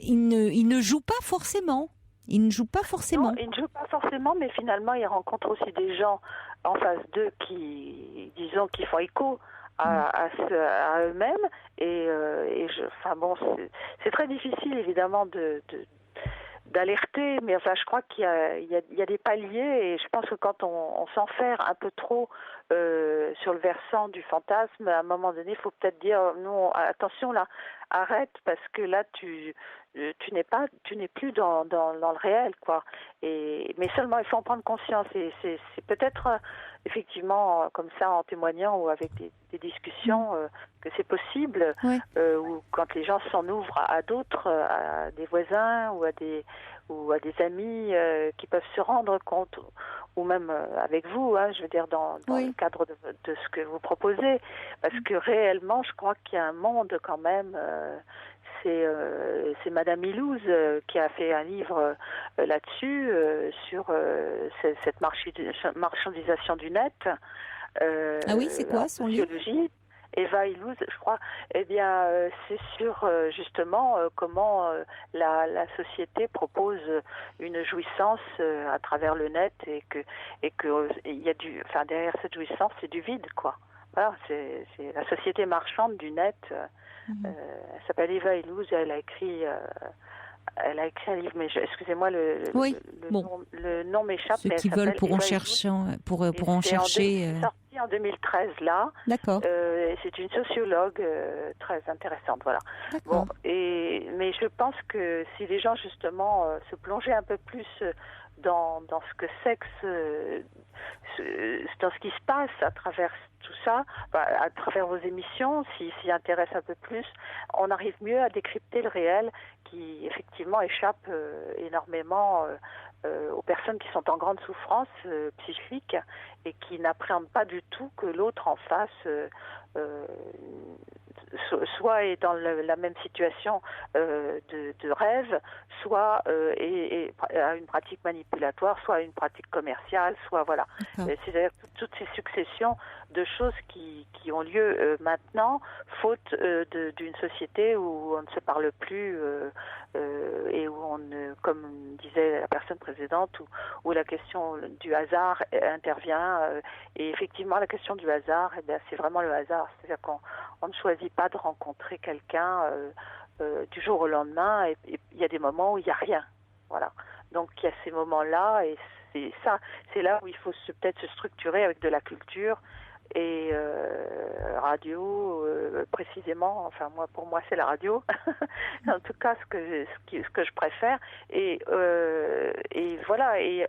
ils ne jouent pas forcément. Ils ne jouent pas forcément. Non, ils ne jouent pas forcément, mais finalement, ils rencontrent aussi des gens en face d'eux qui font écho à eux-mêmes c'est très difficile évidemment d'alerter, mais enfin je crois qu'il y a des paliers et je pense que quand on s'enferme un peu trop sur le versant du fantasme, à un moment donné il faut peut-être dire non, attention là, arrête, parce que là tu n'es plus dans le réel, quoi. Mais seulement il faut en prendre conscience et c'est peut-être effectivement comme ça en témoignant ou avec des discussions que c'est possible, ou quand les gens s'en ouvrent à d'autres, à des voisins ou à des amis qui peuvent se rendre compte, ou même avec vous, je veux dire dans le cadre de ce que vous proposez, parce que réellement je crois qu'il y a un monde quand même. C'est Madame Ilouz qui a fait un livre là-dessus, sur cette marchandisation du net. C'est quoi son livre ? Eva Ilouz, je crois. Eh bien, c'est sur justement comment la société propose une jouissance à travers le net et que il y a derrière cette jouissance, c'est du vide, quoi. Voilà, c'est la société marchande du net. Elle s'appelle Eva Ilouz, elle a écrit un livre, mais excusez-moi, le nom m'échappe. Ceux qui veulent pourront chercher. C'est sorti en 2013 là. D'accord. C'est une sociologue très intéressante, voilà. Bon, mais je pense que si les gens justement se plongeaient un peu plus dans ce que c'est que dans ce qui se passe à travers tout ça, à travers vos émissions, s'y intéressent un peu plus, on arrive mieux à décrypter le réel qui effectivement échappe énormément aux personnes qui sont en grande souffrance psychique et qui n'appréhendent pas du tout que l'autre en face soit est dans la même situation de rêve, soit a une pratique manipulatoire, soit une pratique commerciale, soit voilà. C'est-à-dire toutes ces successions de choses qui ont lieu maintenant, faute d'une société où on ne se parle plus et où comme disait la personne précédente, où la question du hasard intervient. Et effectivement, la question du hasard, c'est vraiment le hasard. C'est-à-dire qu'on ne choisit pas de rencontrer quelqu'un du jour au lendemain, et il y a des moments où il n'y a rien. Voilà. Donc il y a ces moments-là, et c'est là où il faut peut-être se structurer avec de la culture et radio précisément. Enfin pour moi c'est la radio. En tout cas ce que je préfère. Et voilà. Et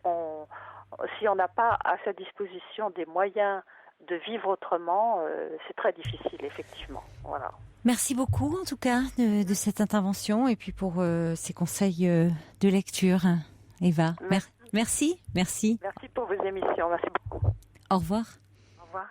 si on n'a pas à sa disposition des moyens de vivre autrement, c'est très difficile, effectivement. Voilà. Merci beaucoup, en tout cas, de cette intervention et puis pour ces conseils de lecture, Eva. Merci. Merci pour vos émissions. Merci beaucoup. Au revoir. Au revoir.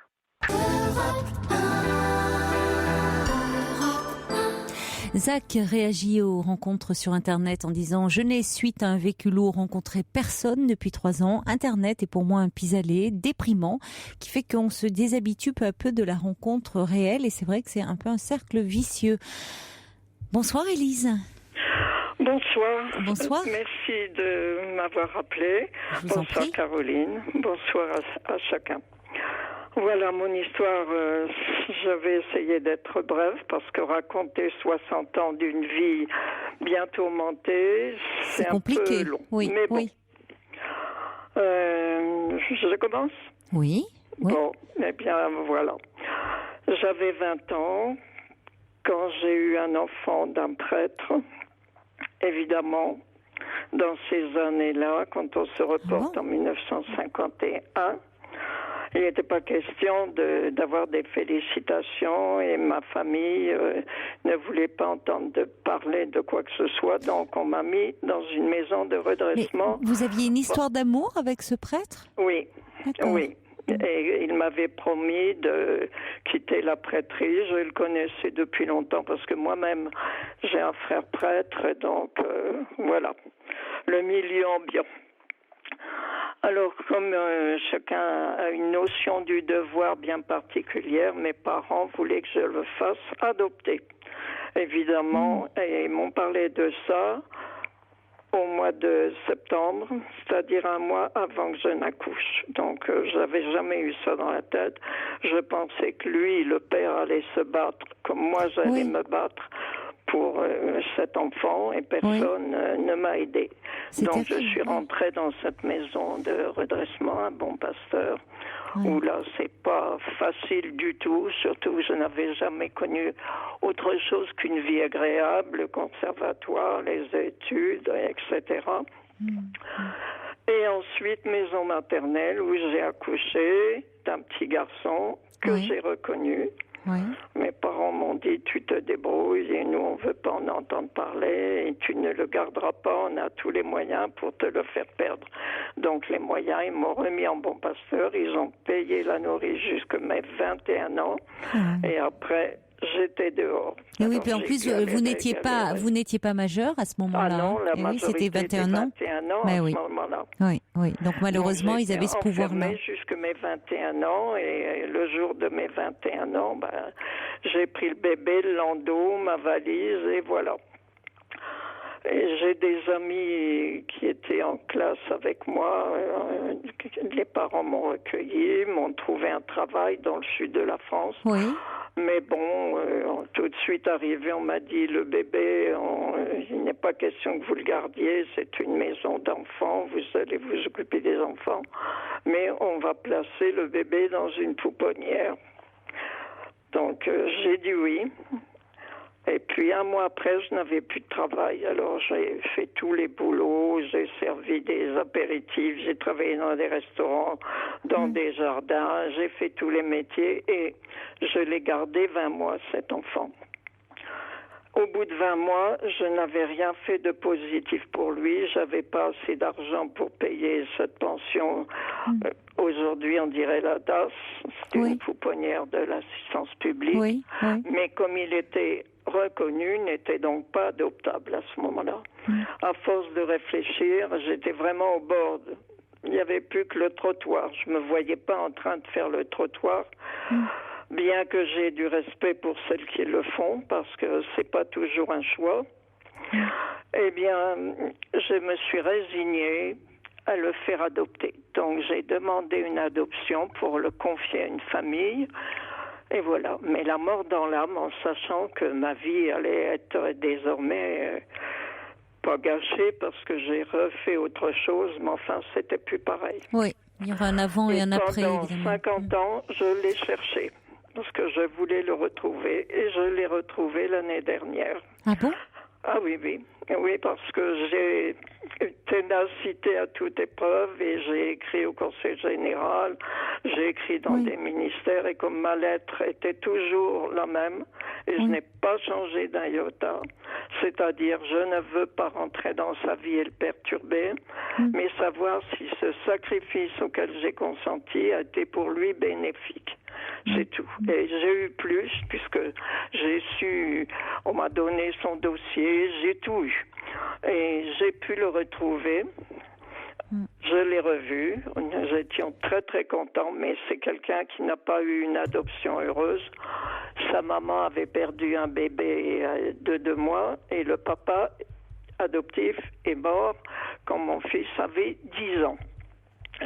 Zach réagit aux rencontres sur Internet en disant « Je n'ai, suite à un vécu lourd, rencontré personne depuis 3 ans. Internet est pour moi un pis-aller déprimant qui fait qu'on se déshabitue peu à peu de la rencontre réelle. Et c'est vrai que c'est un peu un cercle vicieux. » Bonsoir Élise. Bonsoir. Bonsoir. Merci de m'avoir appelé. Bonsoir Caroline. Bonsoir à chacun. Voilà mon histoire. Je vais essayer d'être brève parce que raconter 60 ans d'une vie bien tourmentée, c'est compliqué. Un peu long. Oui, mais bon. Oui. Je commence ? Oui. Bon, eh bien voilà. J'avais 20 ans quand j'ai eu un enfant d'un prêtre. Évidemment, dans ces années-là, quand on se reporte en 1951, il n'était pas question d'avoir des félicitations et ma famille ne voulait pas entendre parler de quoi que ce soit, donc on m'a mis dans une maison de redressement. Mais vous aviez une histoire d'amour avec ce prêtre ? Oui, oui. Et il m'avait promis de quitter la prêtrise. Je le connaissais depuis longtemps parce que moi-même, j'ai un frère prêtre. Donc, voilà, le milieu ambiant. Alors, comme chacun a une notion du devoir bien particulière, mes parents voulaient que je le fasse adopter. Évidemment, et ils m'ont parlé de ça au mois de septembre, c'est-à-dire un mois avant que je n'accouche. Donc, j'avais jamais eu ça dans la tête. Je pensais que lui, le père, allait se battre comme moi j'allais me battre pour cet enfant et personne ne m'a aidé. Donc, je suis rentrée dans cette maison de redressement, un bon pasteur, où là, c'est pas facile du tout, surtout je n'avais jamais connu autre chose qu'une vie agréable, le conservatoire, les études, etc. Et ensuite, maison maternelle, où j'ai accouché d'un petit garçon que j'ai reconnu. Oui. Mes parents m'ont dit, tu te débrouilles et nous, on ne veut pas en entendre parler et tu ne le garderas pas, on a tous les moyens pour te le faire perdre. Donc les moyens, ils m'ont remis en bon pasteur, ils ont payé la nourrice jusqu'à mes 21 ans et après, j'étais dehors. Et oui, puis en plus, vous n'étiez pas majeur à ce moment-là. Ah non, la majorité c'était 21 ans. 21 ans Mais à ce moment-là. Oui. Donc malheureusement, ils avaient ce pouvoir-là. Jusqu'à mes 21 ans et le jour de mes 21 ans, j'ai pris le bébé, le landau, ma valise et voilà. Et j'ai des amis qui étaient en classe avec moi. Les parents m'ont recueilli, m'ont trouvé un travail dans le sud de la France. Oui. Mais bon, tout de suite arrivé, on m'a dit, le bébé, il n'est pas question que vous le gardiez, c'est une maison d'enfants, vous allez vous occuper des enfants. Mais on va placer le bébé dans une pouponnière. Donc, j'ai dit oui. Et puis, un mois après, je n'avais plus de travail. Alors, j'ai fait tous les boulots, j'ai servi des apéritifs, j'ai travaillé dans des restaurants, dans des jardins, j'ai fait tous les métiers et je l'ai gardé 20 mois, cet enfant. Au bout de 20 mois, je n'avais rien fait de positif pour lui. J'avais pas assez d'argent pour payer cette pension. Aujourd'hui, on dirait la DAS. C'était une pouponnière de l'assistance publique. Mais comme il était reconnu, n'était donc pas adoptable à ce moment-là. À force de réfléchir, j'étais vraiment au bord. Il n'y avait plus que le trottoir. Je me voyais pas en train de faire le trottoir. Bien que j'ai du respect pour celles qui le font, parce que c'est pas toujours un choix, eh bien, je me suis résignée à le faire adopter. Donc, j'ai demandé une adoption pour le confier à une famille, et voilà. Mais la mort dans l'âme, en sachant que ma vie allait être désormais pas gâchée, parce que j'ai refait autre chose, mais enfin, c'était plus pareil. Oui, il y aura un avant et un après, pendant évidemment. 50 ans, je l'ai cherché. Parce que je voulais le retrouver et je l'ai retrouvé l'année dernière. Ah bon ? Ah oui, parce que j'ai ténacité à toute épreuve et j'ai écrit au Conseil général, j'ai écrit dans des ministères et comme ma lettre était toujours la même et je n'ai pas changé d'un iota, c'est-à-dire je ne veux pas rentrer dans sa vie et le perturber, mais savoir si ce sacrifice auquel j'ai consenti a été pour lui bénéfique. C'est tout. Et j'ai eu plus puisque j'ai su, on m'a donné son dossier, j'ai tout eu. Et j'ai pu le retrouver. Je l'ai revu. Nous étions très très contents, mais c'est quelqu'un qui n'a pas eu une adoption heureuse. Sa maman avait perdu un bébé de 2 mois et le papa adoptif est mort quand mon fils avait 10 ans.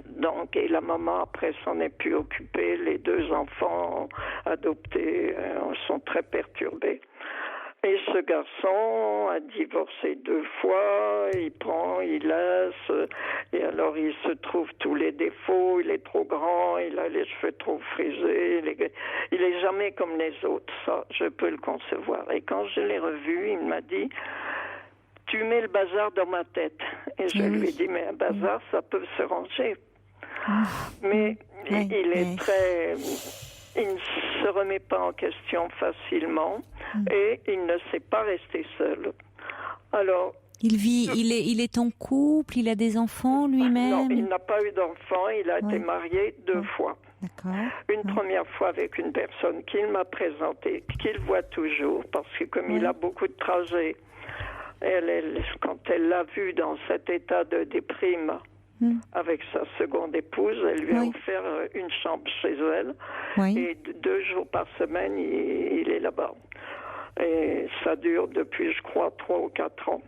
Donc, et la maman, après, s'en est plus occupée. Les 2 enfants adoptés sont très perturbés. Et ce garçon a divorcé 2 fois, il prend, il laisse, et alors il se trouve tous les défauts, il est trop grand, il a les cheveux trop frisés, il est jamais comme les autres, ça, je peux le concevoir. Et quand je l'ai revu, il m'a dit... Tu mets le bazar dans ma tête. Et je lui ai dit, mais un bazar, ça peut se ranger. Mais il est très... Il ne se remet pas en question facilement et il ne sait pas rester seul. Alors... Il est en couple, il a des enfants lui-même? Non, il n'a pas eu d'enfants, il a été marié 2 fois. D'accord. Une première fois avec une personne qu'il m'a présentée, qu'il voit toujours, parce que comme il a beaucoup de trajets, quand elle l'a vu dans cet état de déprime avec sa seconde épouse, elle lui a offert une chambre chez elle et 2 jours par semaine, il est là-bas. Et ça dure depuis, je crois, 3 ou 4 ans,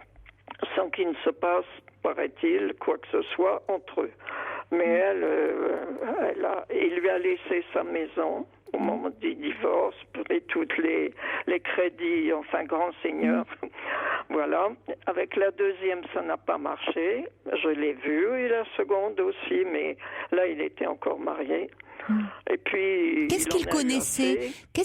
sans qu'il ne se passe, paraît-il, quoi que ce soit entre eux. Mais il lui a laissé sa maison au moment du divorce, et toutes les crédits, enfin, grand seigneur. Voilà. Avec la deuxième, ça n'a pas marché. Je l'ai vu, et la seconde aussi, mais là, il était encore marié. Et puis... Qu'est-ce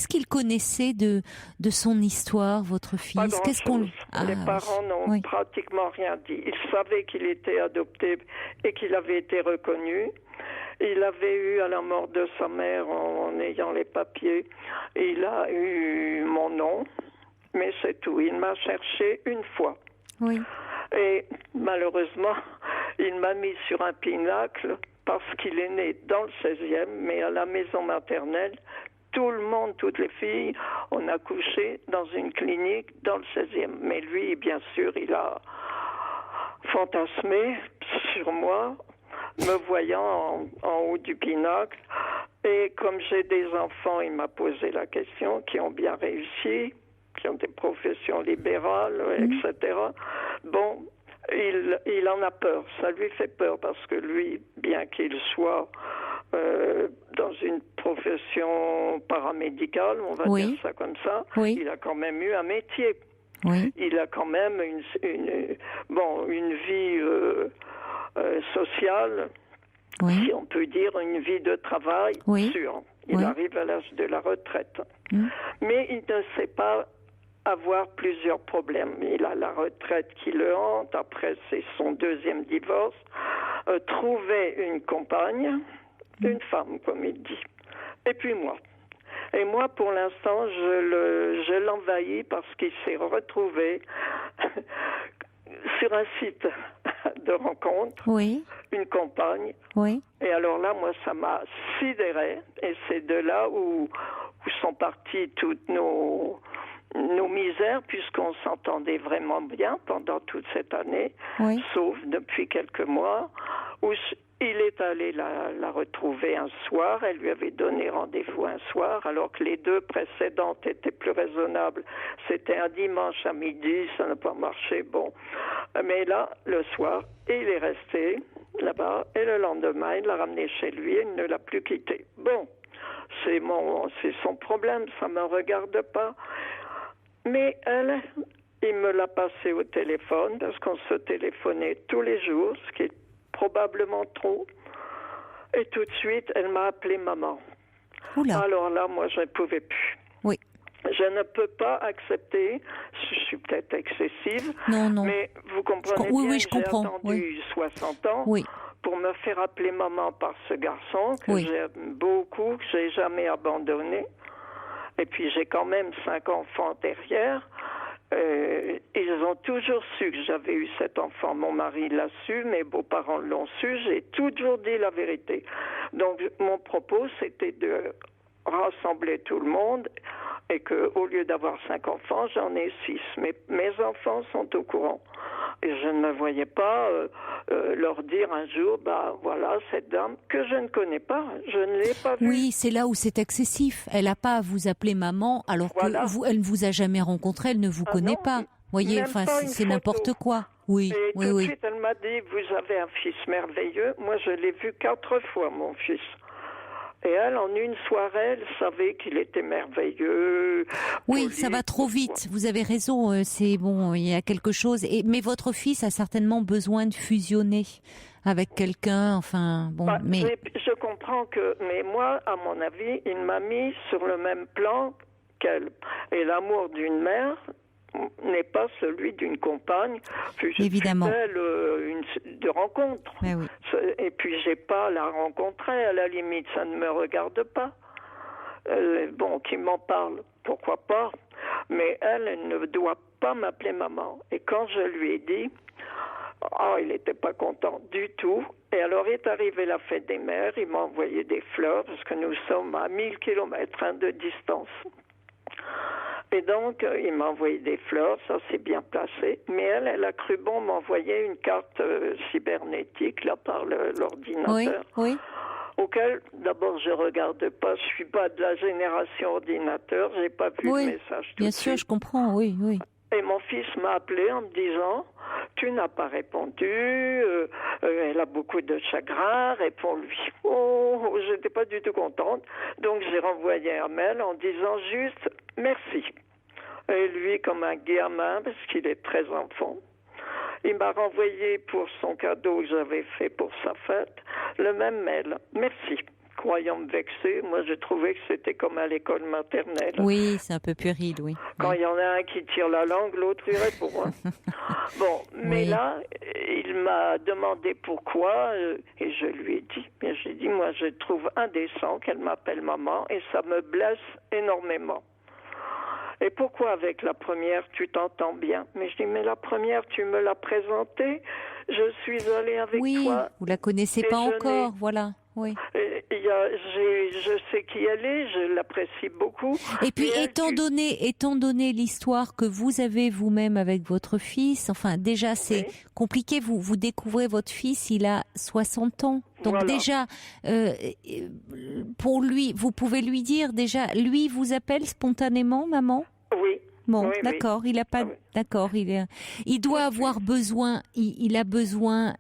qu'il connaissait de son histoire, votre fils? Pas grand-chose. Les parents n'ont pratiquement rien dit. Ils savaient qu'il était adopté et qu'il avait été reconnu. Il avait eu, à la mort de sa mère, en ayant les papiers, il a eu mon nom, mais c'est tout. Il m'a cherché une fois. Oui. Et malheureusement, il m'a mis sur un pinacle parce qu'il est né dans le 16e, mais à la maison maternelle, tout le monde, toutes les filles, on a couché dans une clinique dans le 16e. Mais lui, bien sûr, il a fantasmé sur moi, me voyant en haut du pinacle. Et comme j'ai des enfants, il m'a posé la question, qui ont bien réussi, qui ont des professions libérales, etc. Bon, il en a peur, ça lui fait peur, parce que lui, bien qu'il soit dans une profession paramédicale, on va dire ça comme ça, il a quand même eu un métier. Il a quand même une vie sociale, si on peut dire, une vie de travail sûre. Il arrive à l'âge de la retraite. Mais il ne sait pas avoir plusieurs problèmes. Il a la retraite qui le hante, après c'est son 2e divorce, trouver une compagne, une femme, comme il dit. Et puis moi. Et moi, pour l'instant, je l'envahis parce qu'il s'est retrouvé sur un site de rencontre, une compagne. Et alors là, moi, ça m'a sidéré. Et c'est de là où sont parties toutes nos misères, puisqu'on s'entendait vraiment bien pendant toute cette année, sauf depuis quelques mois, où il est allé la retrouver un soir. Elle lui avait donné rendez-vous un soir, alors que les 2 précédentes étaient plus raisonnables. C'était un dimanche à midi, ça n'a pas marché, bon. Mais là, le soir, il est resté là-bas, et le lendemain, il l'a ramené chez lui, et il ne l'a plus quitté. Bon, c'est son problème, ça ne me regarde pas. Mais elle, il me l'a passé au téléphone, parce qu'on se téléphonait tous les jours, ce qui est probablement trop. Et tout de suite, elle m'a appelé maman. Oula. Alors là, moi, je ne pouvais plus. Je ne peux pas accepter je suis peut-être excessive. Non. Mais vous comprenez bien que j'ai attendu 60 ans pour me faire appeler maman par ce garçon que j'aime beaucoup, que j'ai jamais abandonné. Et puis j'ai quand même 5 enfants derrière. Ils ont toujours su que j'avais eu cet enfant. Mon mari l'a su, mes beaux-parents l'ont su. J'ai toujours dit la vérité. Donc mon propos, c'était de rassembler tout le monde et que, au lieu d'avoir 5 enfants, j'en ai 6. Mais mes enfants sont au courant. Et je ne me voyais pas leur dire un jour, voilà, cette dame que je ne connais pas, je ne l'ai pas vue. Oui, c'est là où c'est excessif. Elle n'a pas à vous appeler maman, alors que elle ne vous a jamais rencontré, elle ne vous connaît pas. Vous voyez, enfin, c'est n'importe quoi. Oui, et tout de suite, elle m'a dit, vous avez un fils merveilleux. Moi, je l'ai vu 4 fois, mon fils. Et elle, en une soirée, elle savait qu'il était merveilleux. Oui, ça va trop vite. Vous avez raison. C'est bon, il y a quelque chose. Mais votre fils a certainement besoin de fusionner avec quelqu'un. Enfin, bon, mais je comprends que. Mais moi, à mon avis, il m'a mis sur le même plan qu'elle. Et l'amour d'une mère n'est pas celui d'une compagne. Évidemment. De rencontre. Oui. Et puis j'ai pas la rencontrer, à la limite, ça ne me regarde pas. Qui m'en parle, pourquoi pas. Mais elle ne doit pas m'appeler maman. Et quand je lui ai dit, il n'était pas content du tout. Et alors est arrivée la fête des mères, il m'a envoyé des fleurs, parce que nous sommes à 1000 kilomètres de distance. Et donc, il m'a envoyé des fleurs, ça s'est bien placé. Mais elle a cru bon m'envoyer une carte cybernétique, là, par l'ordinateur. Oui. Auquel, d'abord, je regarde pas. Je suis pas de la génération ordinateur, j'ai pas vu le message tout bien de sûr, suite. je comprends, oui. Et mon fils m'a appelé en me disant, tu n'as pas répondu, elle a beaucoup de chagrin, réponds-lui. J'étais pas du tout contente. Donc j'ai renvoyé un mail en disant juste merci. Et lui, comme un gamin, parce qu'il est très enfant, il m'a renvoyé pour son cadeau que j'avais fait pour sa fête, le même mail. Merci. Croyant me vexer, moi je trouvais que c'était comme à l'école maternelle. Oui, c'est un peu puéril, oui. Quand il y en a un qui tire la langue, l'autre il répond. Mais là, il m'a demandé pourquoi, et je lui ai dit. Mais j'ai dit, moi je trouve indécent qu'elle m'appelle maman, et ça me blesse énormément. Et pourquoi avec la première tu t'entends bien? Mais je dis, mais la première tu me l'as présentée, je suis allée avec toi. Oui, vous la connaissez pas encore, voilà. Oui. Je sais qui elle est, je l'apprécie beaucoup. Et puis, étant donné l'histoire que vous avez vous-même avec votre fils, enfin, déjà, c'est compliqué. Vous découvrez votre fils, il a 60 ans. Donc déjà, pour lui, vous pouvez lui dire déjà, lui vous appelle spontanément, maman? Oui. Bon, d'accord, il a pas, d'accord, il doit avoir besoin, il a besoin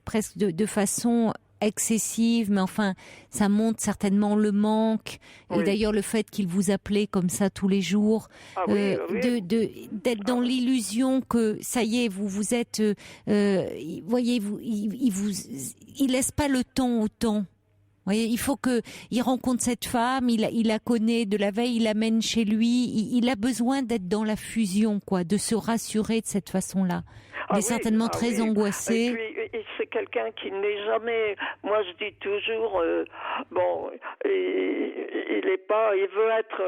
presque de façon excessive, mais enfin, ça montre certainement le manque. Et d'ailleurs, le fait qu'il vous appelait comme ça tous les jours, d'être dans l'illusion que ça y est, vous êtes, voyez, il laisse pas le temps au temps. Voyez, il faut il rencontre cette femme, il la connaît de la veille, il l'amène chez lui, il a besoin d'être dans la fusion, quoi, de se rassurer de cette façon-là. Il est certainement très angoissé. Et puis, c'est quelqu'un qui n'est jamais. Moi, je dis toujours, il veut être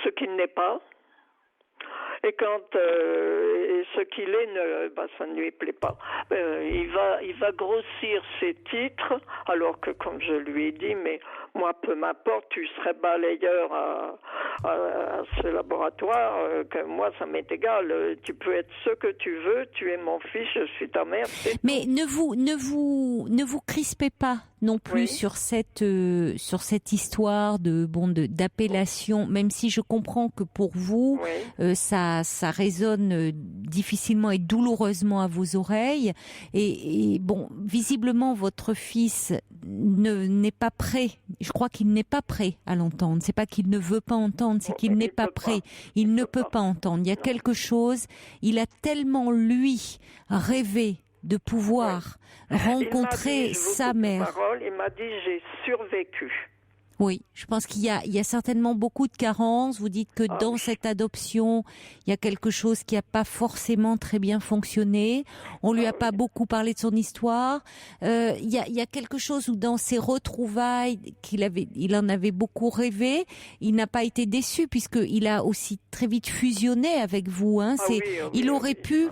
ce qu'il n'est pas. Et quand ce qu'il est, ça ne lui plaît pas. Il va grossir ses titres, alors que, comme je lui ai dit, mais moi, peu m'importe, tu serais balayeur à ce laboratoire, que moi, ça m'est égal. Tu peux être ce que tu veux, tu es mon fils, je suis ta mère. Mais ne vous crispez pas non plus sur cette histoire d'appellation, même si je comprends que pour vous, ça résonne difficilement et douloureusement à vos oreilles. Et bon, visiblement, votre fils n'est pas prêt. Je crois qu'il n'est pas prêt à l'entendre. C'est pas qu'il ne veut pas entendre, c'est qu'il n'est pas prêt. Il ne peut pas entendre. Il y a quelque chose. Il a tellement, lui, rêvé de pouvoir rencontrer sa mère. Il m'a dit, j'ai survécu. Oui, je pense qu'il y a certainement beaucoup de carences. Vous dites que dans cette adoption, il y a quelque chose qui n'a pas forcément très bien fonctionné. On lui a pas beaucoup parlé de son histoire. Il y a quelque chose où dans ses retrouvailles, il en avait beaucoup rêvé. Il n'a pas été déçu puisqu'il a aussi très vite fusionné avec vous. Hein. Il aurait pu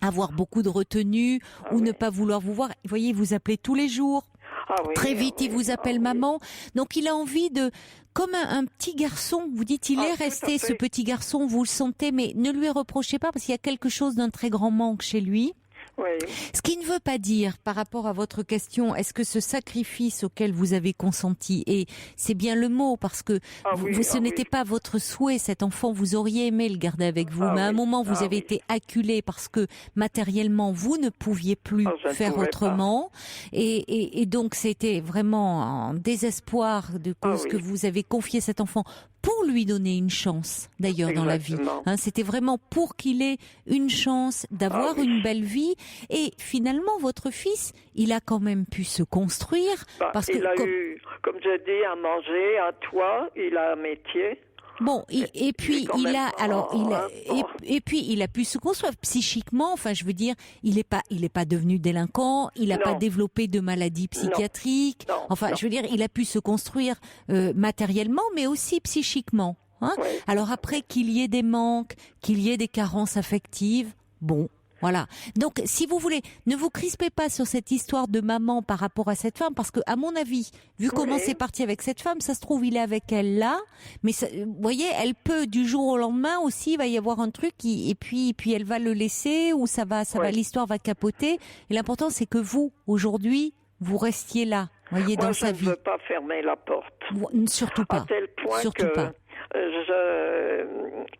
avoir beaucoup de retenue ou ne pas vouloir vous voir. Vous voyez, vous appelez tous les jours. Très vite, il vous appelle maman. Donc, il a envie de, comme un petit garçon. Vous dites, il est resté ce petit garçon, vous le sentez, mais ne lui reprochez pas parce qu'il y a quelque chose d'un très grand manque chez lui. Oui. Ce qui ne veut pas dire, par rapport à votre question, est-ce que ce sacrifice auquel vous avez consenti, et c'est bien le mot, parce que ce n'était pas votre souhait, cet enfant, vous auriez aimé le garder avec vous, mais à un moment, vous avez été acculé parce que matériellement, vous ne pouviez plus faire autrement, et donc c'était vraiment en désespoir de cause que vous avez confié cet enfant pour lui donner une chance, d'ailleurs, dans la vie. Hein, c'était vraiment pour qu'il ait une chance d'avoir une belle vie. Et finalement, votre fils, il a quand même pu se construire. Parce il a eu, comme je dis, à manger, à toit, il a un métier. Bon, et puis il a pu se construire psychiquement. Enfin, je veux dire, il est pas devenu délinquant. Il n'a pas développé de maladie psychiatrique. Je veux dire, il a pu se construire matériellement, mais aussi psychiquement. Hein. Oui. Alors après, qu'il y ait des manques, qu'il y ait des carences affectives, bon. Voilà. Donc, si vous voulez, ne vous crispez pas sur cette histoire de maman par rapport à cette femme, parce que, à mon avis, vu comment c'est parti avec cette femme, ça se trouve, il est avec elle là, mais ça, vous voyez, elle peut, du jour au lendemain aussi, il va y avoir un truc, et puis elle va le laisser, ou l'histoire va capoter. Et l'important, c'est que vous, aujourd'hui, vous restiez là, voyez, dans sa vie. Je ne veux pas fermer la porte. Surtout pas. À tel point que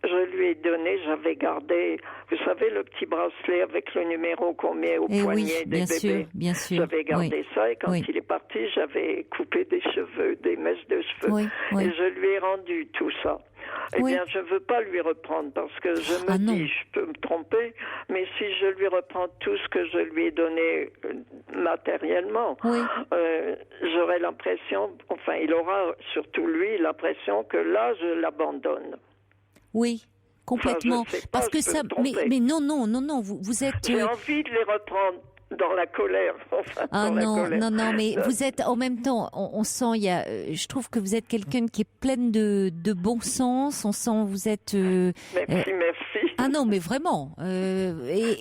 je lui ai donné, j'avais gardé, vous savez, le petit bracelet avec le numéro qu'on met au poignet des bébés. Bien sûr. J'avais gardé ça et quand il est parti, j'avais coupé des cheveux, des mèches de cheveux. Et je lui ai rendu tout ça. Eh bien, je ne veux pas lui reprendre parce que je me dis, je peux me tromper, mais si je lui reprends tout ce que je lui ai donné matériellement, j'aurai l'impression, enfin, il aura surtout lui l'impression que là, je l'abandonne. Oui. Complètement. Parce que ça, mais non, vous êtes. J'ai envie de les reprendre dans la colère. Non, mais vous êtes en même temps. On sent, je trouve que vous êtes quelqu'un qui est pleine de bon sens. On sent, vous êtes. Merci. Ah non, mais vraiment. Et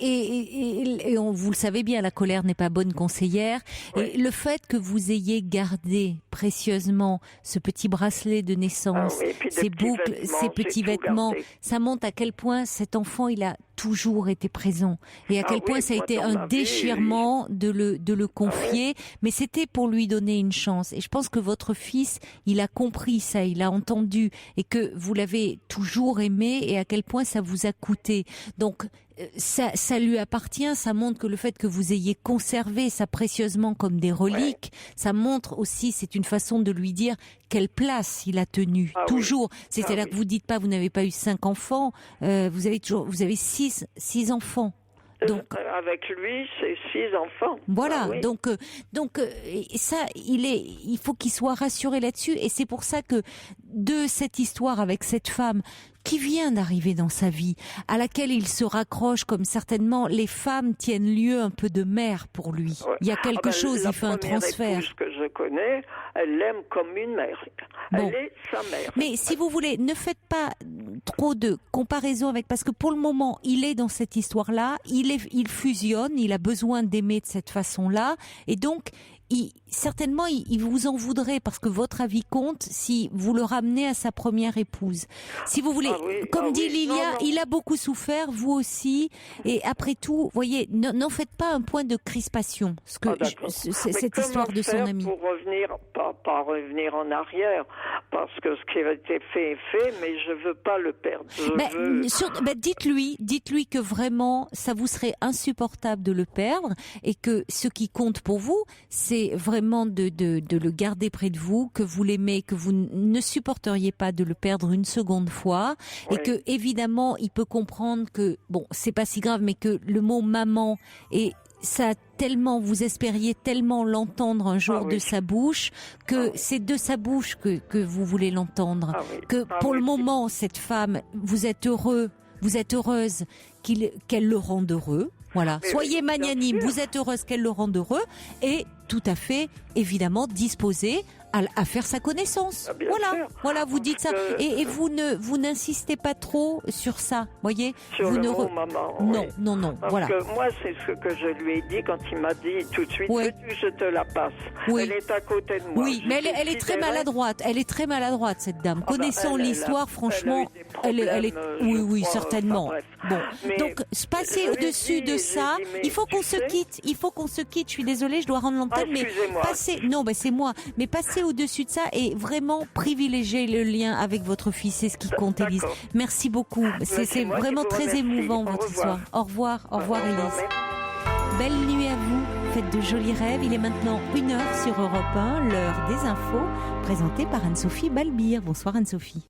vous le savez bien, la colère n'est pas bonne conseillère. Et le fait que vous ayez gardé précieusement ce petit bracelet de naissance, ces boucles, ces petits vêtements, ça montre à quel point cet enfant, il a toujours été présent et à quel point ça a été un déchirement de le confier, mais c'était pour lui donner une chance. Et je pense que votre fils, il a compris ça, il a entendu et que vous l'avez toujours aimé et à quel point ça vous a coûté. Donc ça lui appartient, ça montre que le fait que vous ayez conservé ça précieusement comme des reliques, ça montre aussi, c'est une façon de lui dire quelle place il a tenue, toujours. C'est là que vous dites pas, vous n'avez pas eu 5 enfants, vous avez 6 enfants. Donc, avec lui, c'est 6 enfants. Voilà, donc ça, il faut qu'il soit rassuré là-dessus, et c'est pour ça que de cette histoire avec cette femme qui vient d'arriver dans sa vie, à laquelle il se raccroche, comme certainement les femmes tiennent lieu un peu de mère pour lui. Il y a quelque chose, il fait un transfert. La que je connais, elle l'aime comme une mère. Elle est sa mère. Mais si vous voulez, ne faites pas trop de comparaison avec, parce que pour le moment, il est dans cette histoire-là, il fusionne, il a besoin d'aimer de cette façon-là, et donc certainement, il vous en voudrait parce que votre avis compte si vous le ramenez à sa première épouse. Si vous voulez, comme dit Lilia, il a beaucoup souffert, vous aussi. Et après tout, voyez, n'en faites pas un point de crispation. Cette histoire de son ami. Pour revenir, pas revenir en arrière, parce que ce qui a été fait est fait, mais je veux pas le perdre. Dites-lui que vraiment, ça vous serait insupportable de le perdre et que ce qui compte pour vous, c'est vraiment de le garder près de vous, que vous l'aimez, que vous ne supporteriez pas de le perdre une seconde fois, et que évidemment il peut comprendre que bon, c'est pas si grave, mais que le mot maman est vous espériez tellement l'entendre un jour de sa bouche que c'est de sa bouche que vous voulez l'entendre. Pour le moment, cette femme, vous êtes heureuse qu'elle le rende heureux. Voilà. Soyez magnanime, vous êtes heureuse qu'elle le rende heureux et tout à fait, évidemment, disposée à faire sa connaissance. Voilà, vous dites ça. Et vous n'insistez pas trop sur ça, voyez. Sur vous le mot maman. Non, Parce voilà. que moi, c'est ce que je lui ai dit quand il m'a dit tout de suite, veux-tu, je te la passe. Elle est à côté de moi. Oui, mais elle est très maladroite. Elle est très maladroite, cette dame. Connaissant l'histoire, franchement, elle est. Oui, certainement. Bon, donc passer au-dessus de ça, il faut qu'on se quitte. Je suis désolée, je dois rendre l'antenne, mais passer. Non, c'est moi. Mais passer au-dessus de ça et vraiment privilégier le lien avec votre fils, c'est ce qui compte, Élise. Merci beaucoup. C'est vraiment très émouvant votre histoire. Au revoir, Élise. Belle nuit à vous. Faites de jolis rêves. Il est maintenant 1h sur Europe 1, l'heure des infos, présentée par Anne-Sophie Balbir. Bonsoir Anne-Sophie.